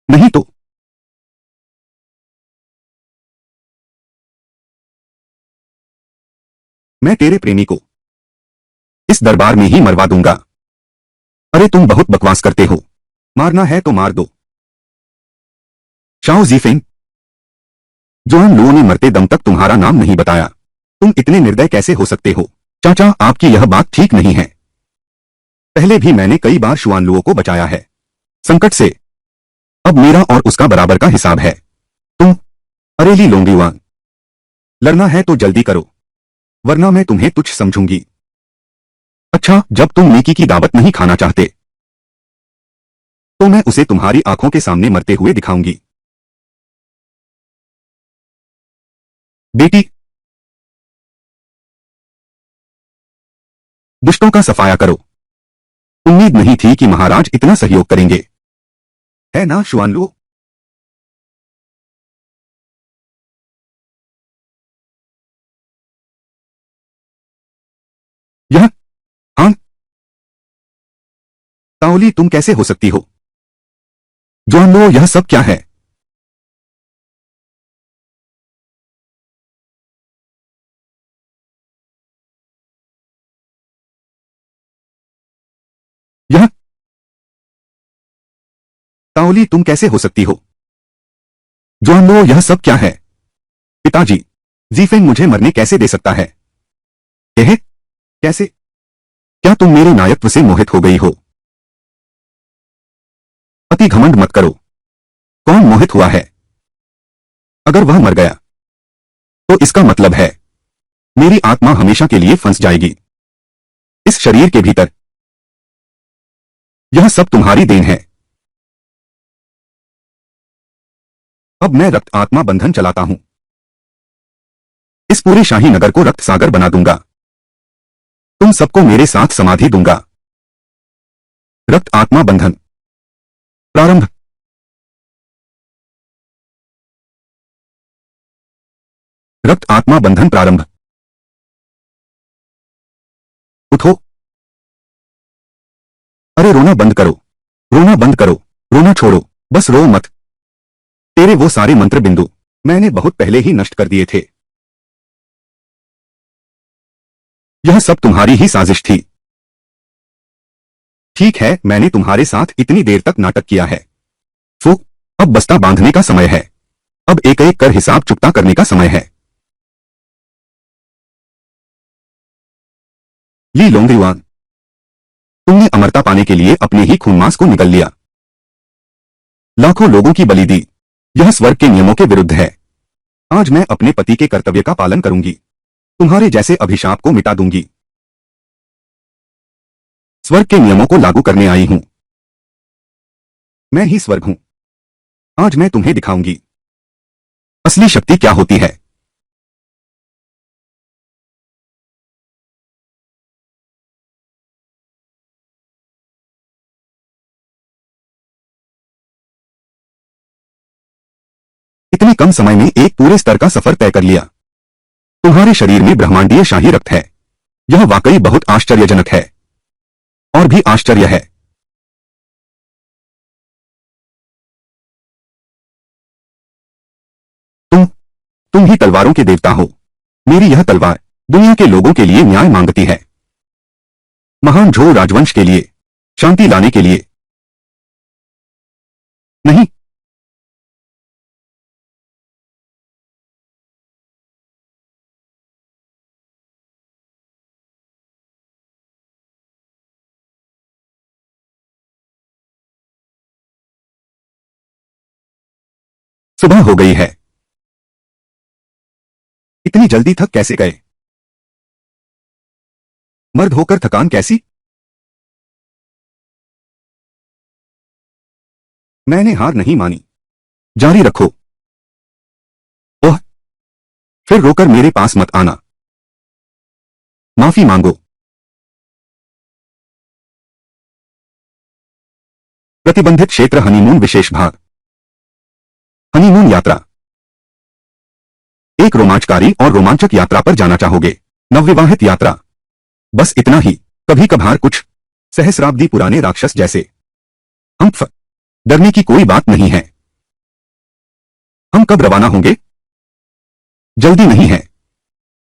नहीं तो। मैं तेरे प्रेमी को इस दरबार में ही मरवा दूंगा। अरे तुम बहुत बकवास करते हो। मारना है तो मार दो। शाओ जीफेंग, जोन लुओ ने मरते दम तक तुम्हारा नाम नहीं बताया। तुम इतने निर्दय कैसे हो सकते हो? चाचा, आपकी यह बात ठीक नहीं है। पहले भी मैंने कई बार शुआन लुओ को बचाया है संकट से। अब मेरा और उसका बराबर का हिसाब है। तुम, अरेली लोंगीवान, लड़ना है तो जल्दी करो वरना मैं तुम्हें तुच्छ समझूंगी। अच्छा, जब तुम नेकी की दावत नहीं खाना चाहते तो मैं उसे तुम्हारी आंखों के सामने मरते हुए दिखाऊंगी। बेटी, दुष्टों का सफाया करो। उम्मीद नहीं थी कि महाराज इतना सहयोग करेंगे, है ना शुआनलू? यह, हाँ, ताओली, तुम कैसे हो सकती हो? जुआनलो, यह सब क्या है? यह, ताओली, तुम कैसे हो सकती हो? जुआनलो, यह सब क्या है? पिताजी, जीफेन मुझे मरने कैसे दे सकता है? यह कैसे? क्या तुम मेरे नायकत्व से मोहित हो गई हो? अति घमंड मत करो। कौन मोहित हुआ है? अगर वह मर गया तो इसका मतलब है मेरी आत्मा हमेशा के लिए फंस जाएगी इस शरीर के भीतर। यह सब तुम्हारी देन है। अब मैं रक्त आत्मा बंधन चलाता हूं। इस पूरे शाही नगर को रक्त सागर बना दूंगा। तुम सबको मेरे साथ समाधि दूंगा। रक्त आत्मा बंधन प्रारंभ। रक्त आत्मा बंधन प्रारंभ। उठो। अरे रोना बंद करो, रोना बंद करो, रोना छोड़ो, बस रो मत। तेरे वो सारे मंत्र बिंदु मैंने बहुत पहले ही नष्ट कर दिए थे। यह सब तुम्हारी ही साजिश थी। ठीक है, मैंने तुम्हारे साथ इतनी देर तक नाटक किया है। अब बस्ता बांधने का समय है। अब एक एक कर हिसाब चुकता करने का समय है। ली लोंगयुआन, तुमने अमरता पाने के लिए अपने ही खून मांस को निगल लिया। लाखों लोगों की बलि दी। यह स्वर्ग के नियमों के विरुद्ध है। आज मैं अपने पति के कर्तव्य का पालन करूंगी। तुम्हारे जैसे अभिशाप को मिटा दूंगी। स्वर्ग के नियमों को लागू करने आई हूं। मैं ही स्वर्ग हूं। आज मैं तुम्हें दिखाऊंगी असली शक्ति क्या होती है। इतने कम समय में एक पूरे स्तर का सफर तय कर लिया। तुम्हारे शरीर में ब्रह्मांडीय शाही रक्त है। यह वाकई बहुत आश्चर्यजनक है। और भी आश्चर्य है। तुम ही तलवारों के देवता हो। मेरी यह तलवार दुनिया के लोगों के लिए न्याय मांगती है। महान झोल राजवंश के लिए, शांति लाने के लिए नहीं। सुबह हो गई है। इतनी जल्दी थक कैसे गए? मर्द होकर थकान कैसी? मैंने हार नहीं मानी। जारी रखो। ओह, फिर रोकर मेरे पास मत आना। माफी मांगो। प्रतिबंधित क्षेत्र हनीमून विशेष भाग। हनीमून यात्रा। एक रोमांचकारी और रोमांचक यात्रा पर जाना चाहोगे। नवविवाहित यात्रा। बस इतना ही। कभी कभार कुछ सहस्राब्दी पुराने राक्षस जैसे। हम डरने की कोई बात नहीं है। हम कब रवाना होंगे? जल्दी नहीं है।